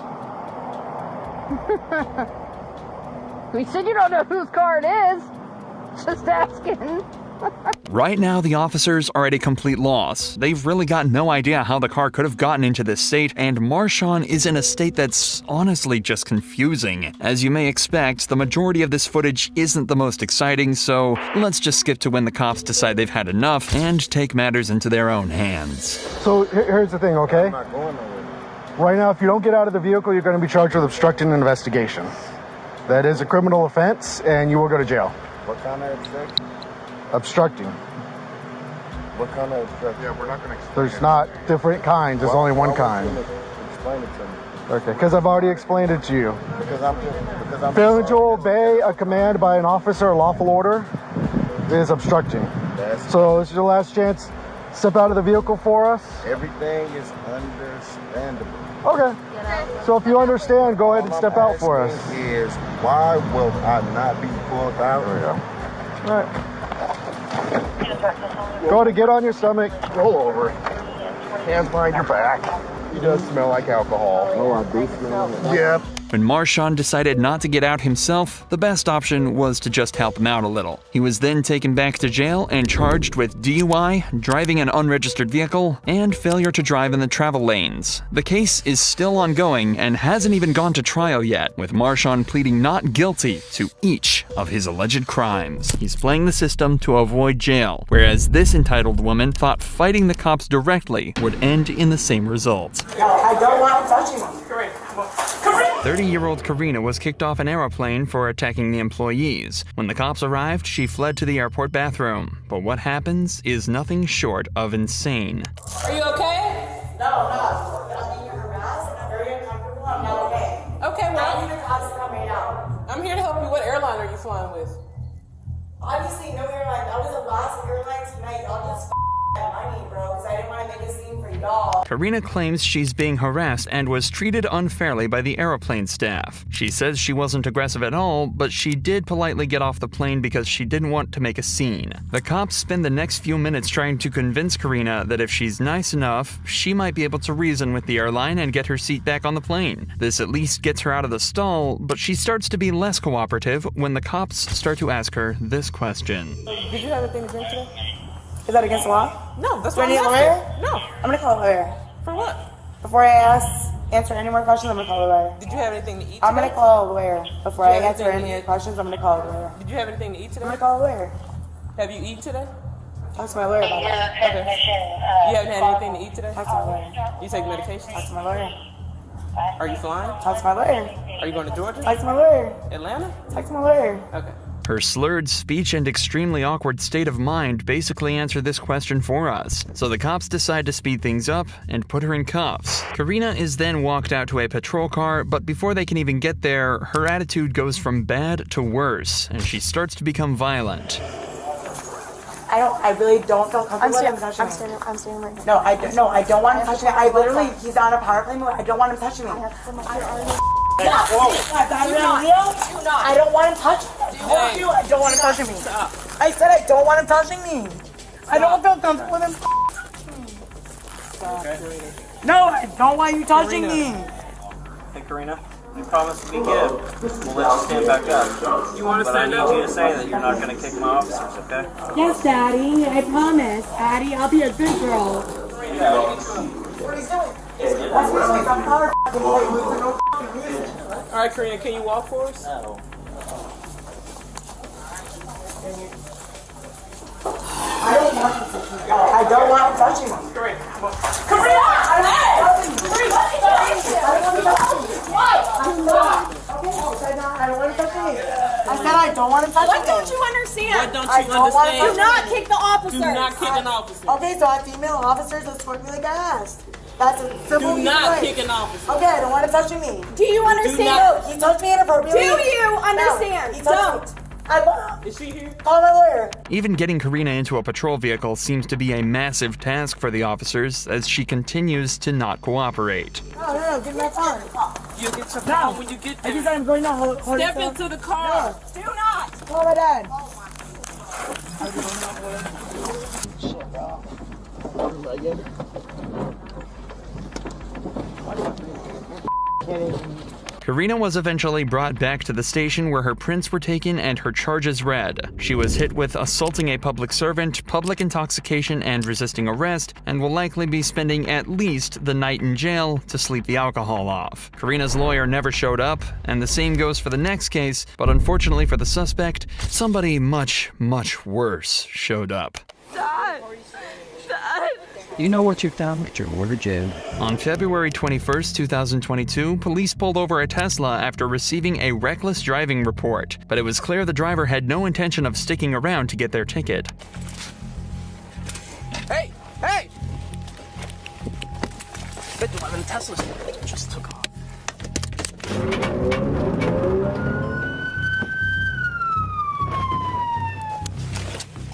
We said you don't know whose car it is. Just asking. Right now, the officers are at a complete loss. They've really got no idea how the car could have gotten into this state, and Marshawn is in a state that's honestly just confusing. As you may expect, the majority of this footage isn't the most exciting, so let's just skip to when the cops decide they've had enough and take matters into their own hands. So here's the thing, okay? I'm not going nowhere. Right now, if you don't get out of the vehicle, you're going to be charged with obstructing an investigation. That is a criminal offense, and you will go to jail. What kind of obstruction? Obstructing. What kind of obstruction? Yeah, we're not going to. There's not different kinds. There's only one kind. Explain it to me. Okay, because I've already explained it to you. Because I'm failing to obey a command by an officer or lawful order is obstructing. So this is your last chance. Step out of the vehicle for us. Everything is understandable. Okay. So if you understand, go ahead and step out for us. Is why will I not be pulled out? There we go. All right. Go ahead and get on your stomach. Roll over. Hands behind your back. He does smell like alcohol. Oh, I do smell it. Yep. When Marshawn decided not to get out himself, the best option was to just help him out a little. He was then taken back to jail and charged with DUI, driving an unregistered vehicle, and failure to drive in the travel lanes. The case is still ongoing and hasn't even gone to trial yet, with Marshawn pleading not guilty to each of his alleged crimes. He's playing the system to avoid jail, whereas this entitled woman thought fighting the cops directly would end in the same result. No, I don't want to touch you. 30-year-old Karina was kicked off an aeroplane for attacking the employees. When the cops arrived, she fled to the airport bathroom. But what happens is nothing short of insane. Are you okay? No, I'm not. I'm being harassed and I'm very uncomfortable. I'm not okay. Okay, well, I need the cops to come right now. I'm here to help you. What airline are you flying with? Obviously, no airline. That was the last airline tonight. Y'all just money, bro, because I didn't want to make a scene for y'all. Karina claims she's being harassed and was treated unfairly by the airplane staff. She says she wasn't aggressive at all, but she did politely get off the plane because she didn't want to make a scene. The cops spend the next few minutes trying to convince Karina that if she's nice enough, she might be able to reason with the airline and get her seat back on the plane. This at least gets her out of the stall, but she starts to be less cooperative when the cops start to ask her this question. Did you have anything to drink today? Is that against the law? No, that's Do I what need I'm a lawyer? asking. No. I'm gonna call a lawyer. For what? Before I answer any more questions, I'm gonna call a lawyer. Did you have anything to eat today? I'm gonna call a lawyer. Before Did I you have answer anything any to more eat? questions, I'm gonna call a lawyer. Did you have anything to eat today? I'm gonna call a lawyer. Have you eaten today? Talk to my lawyer about it. Okay. You haven't had anything to eat today? Talk to my lawyer. You take medication? Talk to my lawyer. Are you flying? Talk to my lawyer. Are you going to Georgia? Talk to my lawyer. Atlanta? Talk to my lawyer. Okay. Her slurred speech and extremely awkward state of mind basically answer this question for us. So the cops decide to speed things up and put her in cuffs. Karina is then walked out to a patrol car, but before they can even get there, her attitude goes from bad to worse, and she starts to become violent. I really don't feel comfortable with him touching me. I'm standing right here. No, I don't want him touching me. I literally, he's on a power play mode. I don't want him touching me. I don't want him touching me. I don't want him touching me. I said I don't want him touching me. I don't feel comfortable with him. No, I don't want you touching me. Hey, Karina. You promised to be good. We'll let you stand back up. You want to stand up? But I need you to say that you're not going to kick my officers, okay? Yes, Daddy. I promise. Daddy, I'll be a good girl. Alright, Karina, can you walk for us? I don't want him touching me. Karina! I said I don't want him touching me. What don't you understand? What don't you understand? Do not kick the officers. Do not kick an officer. Okay, so I have female officers that escort me like I asked. That's a simple Do not thing. kick an officer. Okay, I don't want him touching me. Do you understand? No, he touched me inappropriately. Do you understand? No, he touched me. Is she here? Call my lawyer. Even getting Karina into a patrol vehicle seems to be a massive task for the officers as she continues to not cooperate. No, give me my phone. You'll get your phone when you get there. I just said I'm going now. Step into the car. Do not. Call my dad. Shit, bro. Karina was eventually brought back to the station where her prints were taken and her charges read. She was hit with assaulting a public servant, public intoxication, and resisting arrest, and will likely be spending at least the night in jail to sleep the alcohol off. Karina's lawyer never showed up, and the same goes for the next case, but unfortunately for the suspect, somebody much, much worse showed up. Dad! Dad! You know what you've done with your order, Jim. On February 21st, 2022, police pulled over a Tesla after receiving a reckless driving report, but it was clear the driver had no intention of sticking around to get their ticket. Hey! Hey! 511 Teslas just took off.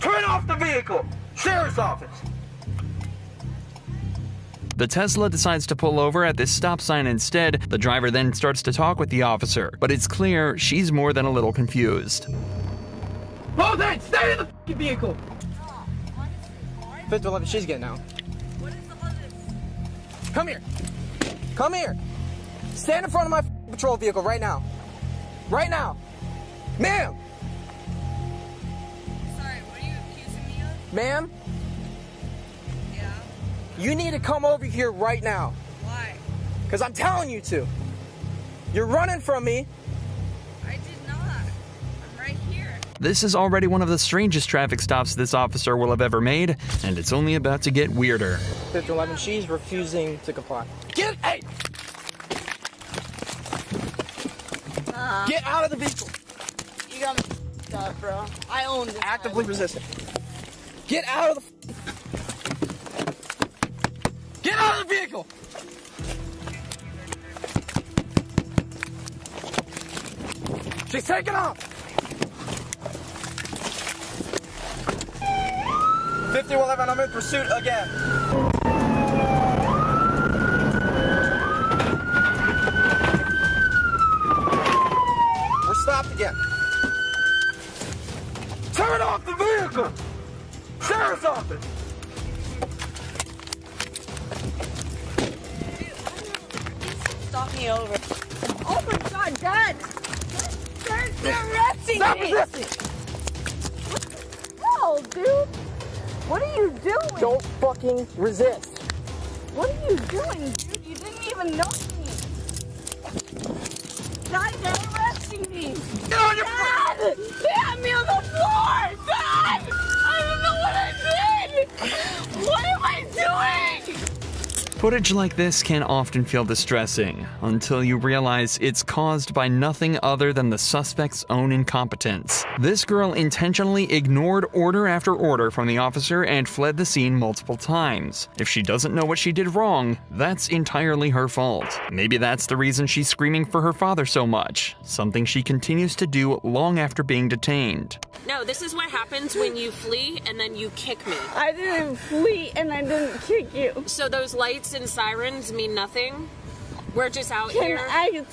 Turn off the vehicle! Sheriff's office! The Tesla decides to pull over at this stop sign instead. The driver then starts to talk with the officer, but it's clear she's more than a little confused. Hold it! Stay in the f***ing vehicle! 511, she's getting out. Come here! Come here! Stand in front of my patrol vehicle right now. Right now! Ma'am! Sorry, what are you accusing me of? Ma'am? Yeah? You need to come over here right now. Why? Because I'm telling you to. You're running from me. I did not. I'm right here. This is already one of the strangest traffic stops this officer will have ever made, and it's only about to get weirder. 511, she's refusing to comply. Get out of the vehicle. You got me up, bro. I own this. Actively resisting. Get out of the Get out of the vehicle! She's taking off! 5111, I'm in pursuit again. We're stopped again. Turn off the vehicle! Sheriff's office! Stop me over. Oh my God, Dad! They're arresting Stop me! resisting! No, dude! What are you doing? Don't fucking resist. What are you doing, dude? You didn't even know me. Dad, they're arresting me. Get on your Dad! They had me on the floor! Dad! I don't know what I did! What am I doing? Footage like this can often feel distressing, until you realize it's caused by nothing other than the suspect's own incompetence. This girl intentionally ignored order after order from the officer and fled the scene multiple times. If she doesn't know what she did wrong, that's entirely her fault. Maybe that's the reason she's screaming for her father so much, something she continues to do long after being detained. No, this is what happens when you flee and then you kick me. I didn't flee and I didn't kick you. So those lights and sirens mean nothing? We're just out here. Can I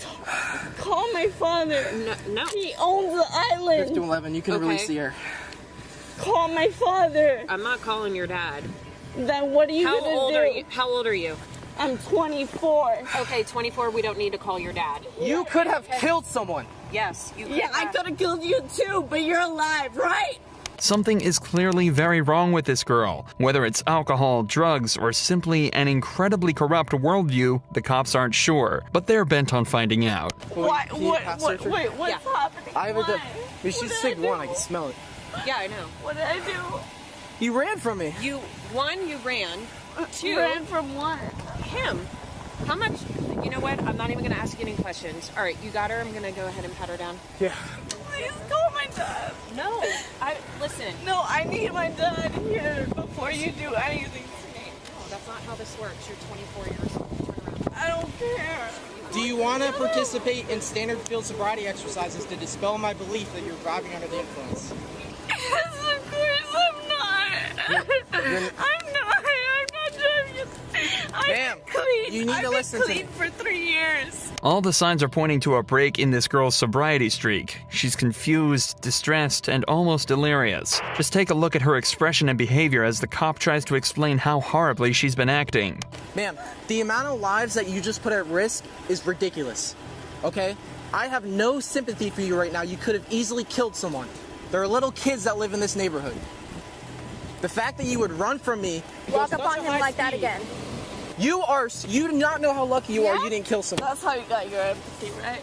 call my father? No. He owns the island. 5111, you can release the air. Call my father. I'm not calling your dad. Then what are you How gonna old do? are you? How old are you? I'm 24. Okay, 24. We don't need to call your dad. You could have killed someone. Yes, you could Yeah, I could have killed you too, but you're alive, right? Something is clearly very wrong with this girl. Whether it's alcohol, drugs, or simply an incredibly corrupt worldview, the cops aren't sure, but they're bent on finding out. What's happening? I have Why? She's sick one, I can smell it. Yeah, I know. What did I do? You ran from me. You ran. Two. Ran from what? Him. How much? You know what? I'm not even going to ask you any questions. All right, you got her. I'm going to go ahead and pat her down. Yeah. Please call my dad. No. Listen. No, I need my dad here before you do anything to me. No, that's not how this works. You're 24 years old. Turn around. I don't care. Do you want to participate in standard field sobriety exercises to dispel my belief that you're driving under the influence? Yes, of course I'm not. I'm not driving. Ma'am, you need to listen to me. I've been clean for 3 years. All the signs are pointing to a break in this girl's sobriety streak. She's confused, distressed, and almost delirious. Just take a look at her expression and behavior as the cop tries to explain how horribly she's been acting. Ma'am, the amount of lives that you just put at risk is ridiculous, okay? I have no sympathy for you right now. You could have easily killed someone. There are little kids that live in this neighborhood. The fact that you would run from me... Walk up on him like that again. You do not know how lucky you are you didn't kill someone. That's how you got your empathy, right?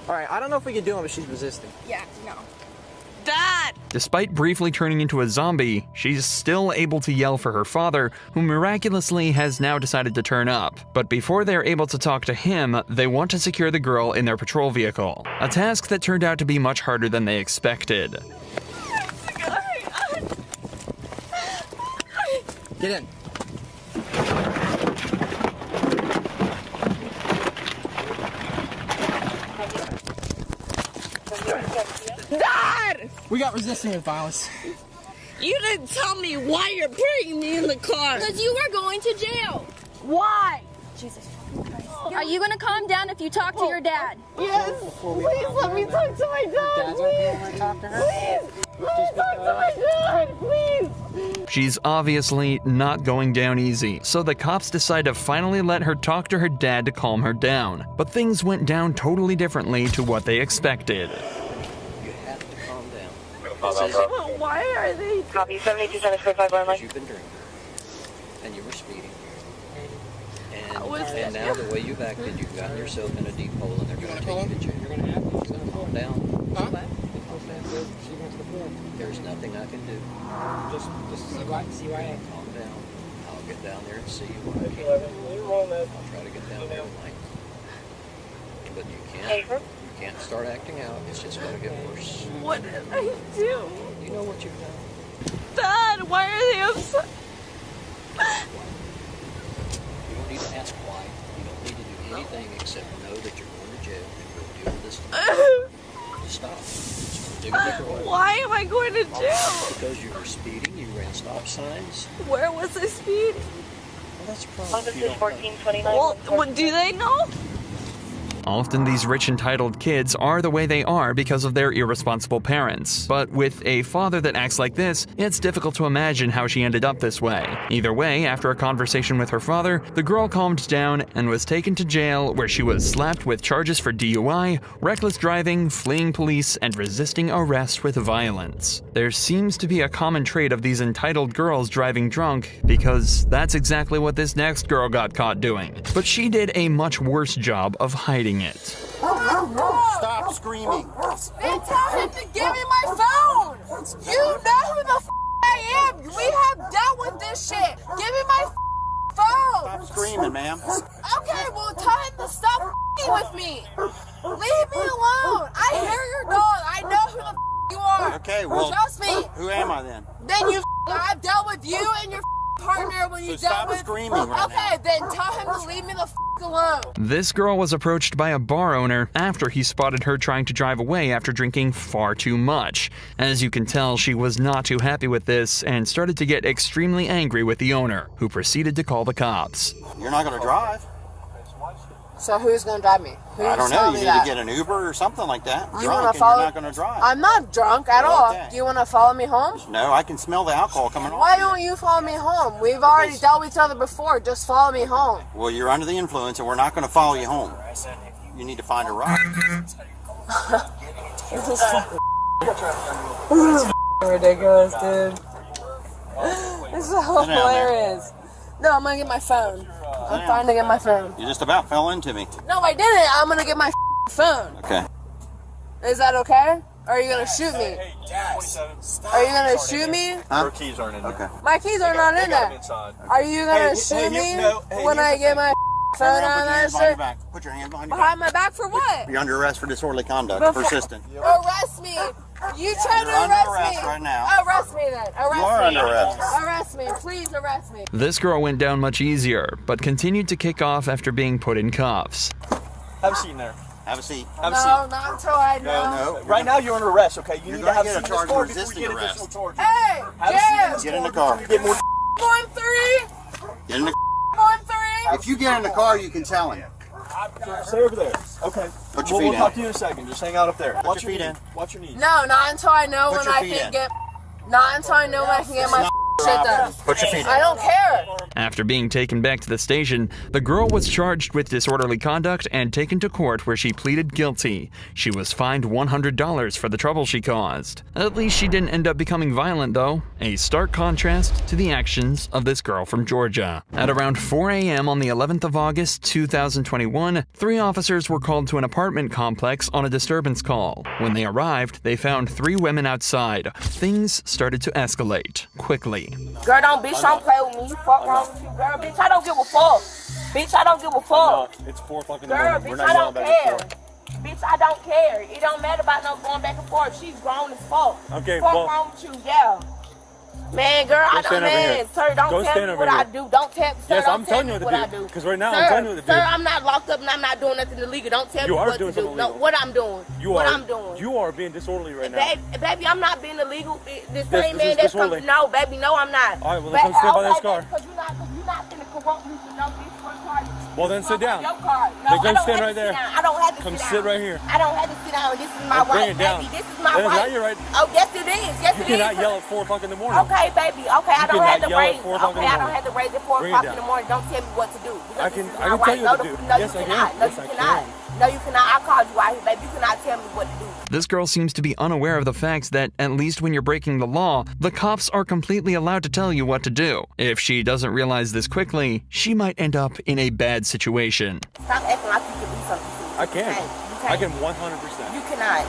All right, I don't know if we can do it, but she's resisting. Yeah, no. Dad! Despite briefly turning into a zombie, she's still able to yell for her father, who miraculously has now decided to turn up. But before they're able to talk to him, they want to secure the girl in their patrol vehicle, a task that turned out to be much harder than they expected. Get in. Dad! We got resisting with violence. You didn't tell me why you're putting me in the car. Because you were going to jail. Why? Jesus Christ. Are you gonna calm down if you talk to your dad? Yes. Please let me talk to my dad. Please. Let me talk to my dad. Please. She's obviously not going down easy, so the cops decide to finally let her talk to her dad to calm her down. But things went down totally differently to what they expected. Why are they? Copy 727451. You've been drinking, and you were speeding. And now the way you've acted, you've gotten yourself in a deep hole, and they're going to take you to jail. You're going to have to calm down. There's nothing I can do. Just see why I calm down. I'll get down there and see what I can. I'll try to get down there tonight. But you can't start acting out. It's just going to get worse. What did I do? You know what you've done. Dad, why are they upset? You don't need to ask why. You don't need to do anything except know that you're going to jail and go deal with this tonight. Stop. Why am I going to jail? Because you were speeding, you ran stop signs. Where was I speeding? Well, that's probably. This is 1429. Well, do they know? Often these rich entitled kids are the way they are because of their irresponsible parents. But with a father that acts like this, it's difficult to imagine how she ended up this way. Either way, after a conversation with her father, the girl calmed down and was taken to jail, where she was slapped with charges for DUI, reckless driving, fleeing police, and resisting arrest with violence. There seems to be a common trait of these entitled girls driving drunk, because that's exactly what this next girl got caught doing. But she did a much worse job of hiding it. Stop screaming. They tell him to give me my phone. You know who the I am. We have dealt with this shit. Give me my phone. Stop screaming, ma'am. Okay, well tell him to stop with me. Leave me alone. I hear your dog. I know who the you are. Okay, well, trust me. Who am I then? Then I've dealt with you and your partner when you dealt with. Screaming right now. Then tell him to leave me the alone. This girl was approached by a bar owner after he spotted her trying to drive away after drinking far too much. As you can tell, she was not too happy with this and started to get extremely angry with the owner, who proceeded to call the cops. You're not going to drive. So who's going to drive me? I don't know. You need to get an Uber or something like that. You drunk and follow? You're not going to drive. I'm not drunk at all. Do you want to follow me home? No, I can smell the alcohol coming off. Why don't you follow me home? We've already dealt with each other before. Just follow me home. Well, you're under the influence and we're not going to follow you home. You need to find a ride. This is ridiculous, dude. This is so hilarious. No, I'm going to get my phone. I'm trying to get my phone. You just about fell into me. No, I didn't. I'm going to get my phone. Okay. Is that okay? Or are you going to shoot me? Are you going to shoot me? Your keys aren't in there. Okay. My keys are not in there. Are you going to shoot me when I get my phone on that shit? Put your hand behind your Behind my back for what? You're under arrest for disorderly conduct. Persistent. Arrest me. You tried to arrest me. Right now. Arrest me then. Arrest me. You are under arrest. Arrest me. Please arrest me. This girl went down much easier, but continued to kick off after being put in cuffs. Have a seat in there. Have a seat. No, not until I know. No. Right now you're under arrest, okay? You need to have a charge of resisting arrest. Hey, Jim. Get in the car. Get more 1-3. Get in the 1-3. If you get in the car, you can tell him. Stay over there. Okay. Put your feet We'll talk to you in a second. Just hang out up there. Put your feet in. Watch your knees. No, not until I know Put when your I feet can in. get. Not until I know when I can get my shit done. Put your feet in. I don't care. After being taken back to the station, the girl was charged with disorderly conduct and taken to court where she pleaded guilty. She was fined $100 for the trouble she caused. At least she didn't end up becoming violent though, a stark contrast to the actions of this girl from Georgia. At around 4 a.m. on the 11th of August 2021, 3 officers were called to an apartment complex on a disturbance call. When they arrived, they found 3 women outside. Things started to escalate quickly. Girl, don't play with me. Fuck wrong with you, girl. Bitch, I don't give a fuck. Bitch, I don't give a fuck. It's 4 o'clock in the Girl, morning. We're bitch, not I yelling don't back care. and forth. Bitch, I don't care. It don't matter about no going back and forth. She's grown as fuck. Okay, fuck well, wrong with you, yeah. Man, girl, I don't, man, sir, don't tell me what I do. Don't tell me, sir, Yes, don't I'm tell telling me you what I do. Because right now, Sir, I'm telling you what to do. Sir, I'm not locked up and I'm not doing nothing illegal. Don't tell You me are what doing to do. something No, illegal. what I'm doing. I'm doing. You are being disorderly right now. Baby, I'm not being illegal. The This same man is that's disorderly. coming. No, baby, no, I'm not. All right, well, let's stand by this car. Because you're not going to corrupt me for no bitch for a car. Well, then sit down. Your car. No, Then I go don't stand have right to there. sit down. I don't have to Come sit sit down. right here. I don't have to sit down. This is my Then bring right, it down. baby. This is my That is right. not your right. Oh, yes, it is. Yes, You it is. cannot yell at 4 o'clock in the morning. Okay, baby. Okay, I You don't have cannot to yell at raise. 4 o'clock in Okay, the I don't morning. have to raise at 4 Bring it o'clock in down. the morning. Don't tell me what to do. I can tell you what to do. No, Yes, you I cannot. can. No, Yes, you I cannot. can. No, you cannot. I called you out here, baby. You cannot tell me what to do. This girl seems to be unaware of the fact that, at least when you're breaking the law, the cops are completely allowed to tell you what to do. If she doesn't realize this quickly, she might end up in a bad situation. Stop acting like you can do something to me. I can. I can 100%. You cannot,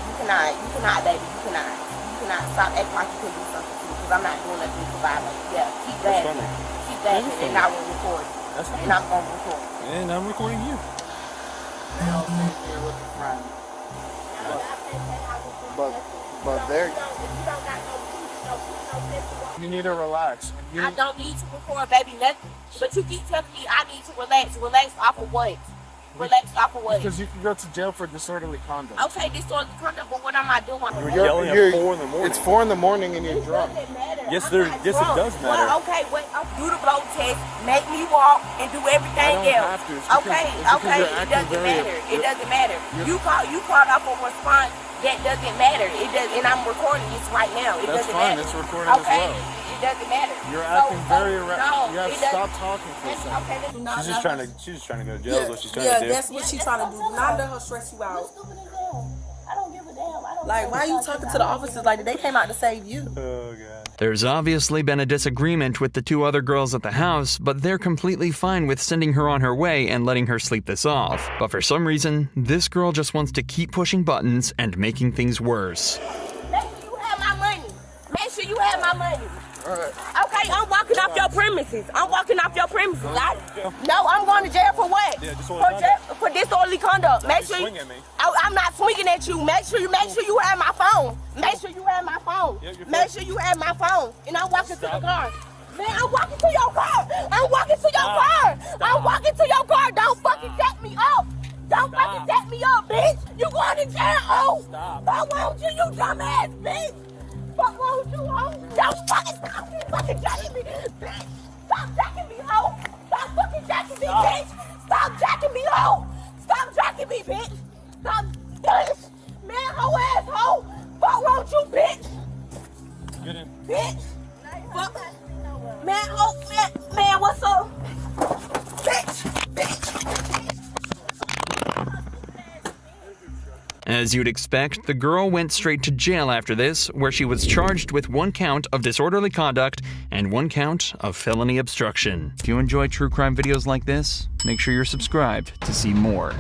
baby. You cannot. Stop acting like you can do something to me because I'm not doing nothing to violate. Yeah, keep that. Keep that, and I will record. And I'm going to record. And I'm recording you. But there. You need to relax. I don't need to record, baby, nothing. But you keep telling me I need to relax. Relax off of what? Relax off of what? Because you can go to jail for disorderly conduct. Okay, disorderly conduct, but what am I doing? You're yelling at 4 in the morning. It's 4 in the morning and you're drunk. Yes, it does matter. Well, okay, wait, do the blow test, make me walk, and do everything else. Have to. It's because It doesn't matter. It doesn't matter. You called up a response. That doesn't matter. It does, and I'm recording this right now. It That's doesn't fine. matter. It's recording as well. It doesn't matter. You're acting very no, You have to stop talking for a second. Okay, She's just trying to go to jail. Is what she's trying to do. Yeah, that's what she's trying to do. Do not let her stress you out. I don't give a damn. Like, why are you talking to the officers like that? They came out to save you. Oh, God. There's obviously been a disagreement with the 2 other girls at the house, but they're completely fine with sending her on her way and letting her sleep this off. But for some reason, this girl just wants to keep pushing buttons and making things worse. Make sure you have my money. Make sure you have my money. Okay, I'm walking off your premises. I'm walking off your premises. No, I'm going to jail for what? Yeah, For disorderly conduct. Make sure swing at me. I'm not swinging at you. Make sure you have my phone. Make sure you have my phone. Make sure you have my phone. And I'm walking to the car. Man, I'm walking to your car. I'm walking to your car. I'm walking to your car. Don't fucking set me up. Don't fucking set me up, bitch. You going to jail, oh. Fuck wrong with you, you dumbass bitch. Fuck wrong with you, ho? Don't fucking jacking me, bitch. Stop jacking me, ho. Stop fucking jacking me, bitch. Stop jacking me, ho. Stop jacking me, bitch. Stop, bitch. Man, ho ass, ho. Fuck wrong with you, bitch. Get in. Bitch. Fuck. Man, ho, man, what's up? Bitch. As you'd expect, the girl went straight to jail after this, where she was charged with 1 count of disorderly conduct and 1 count of felony obstruction. If you enjoy true crime videos like this, make sure you're subscribed to see more.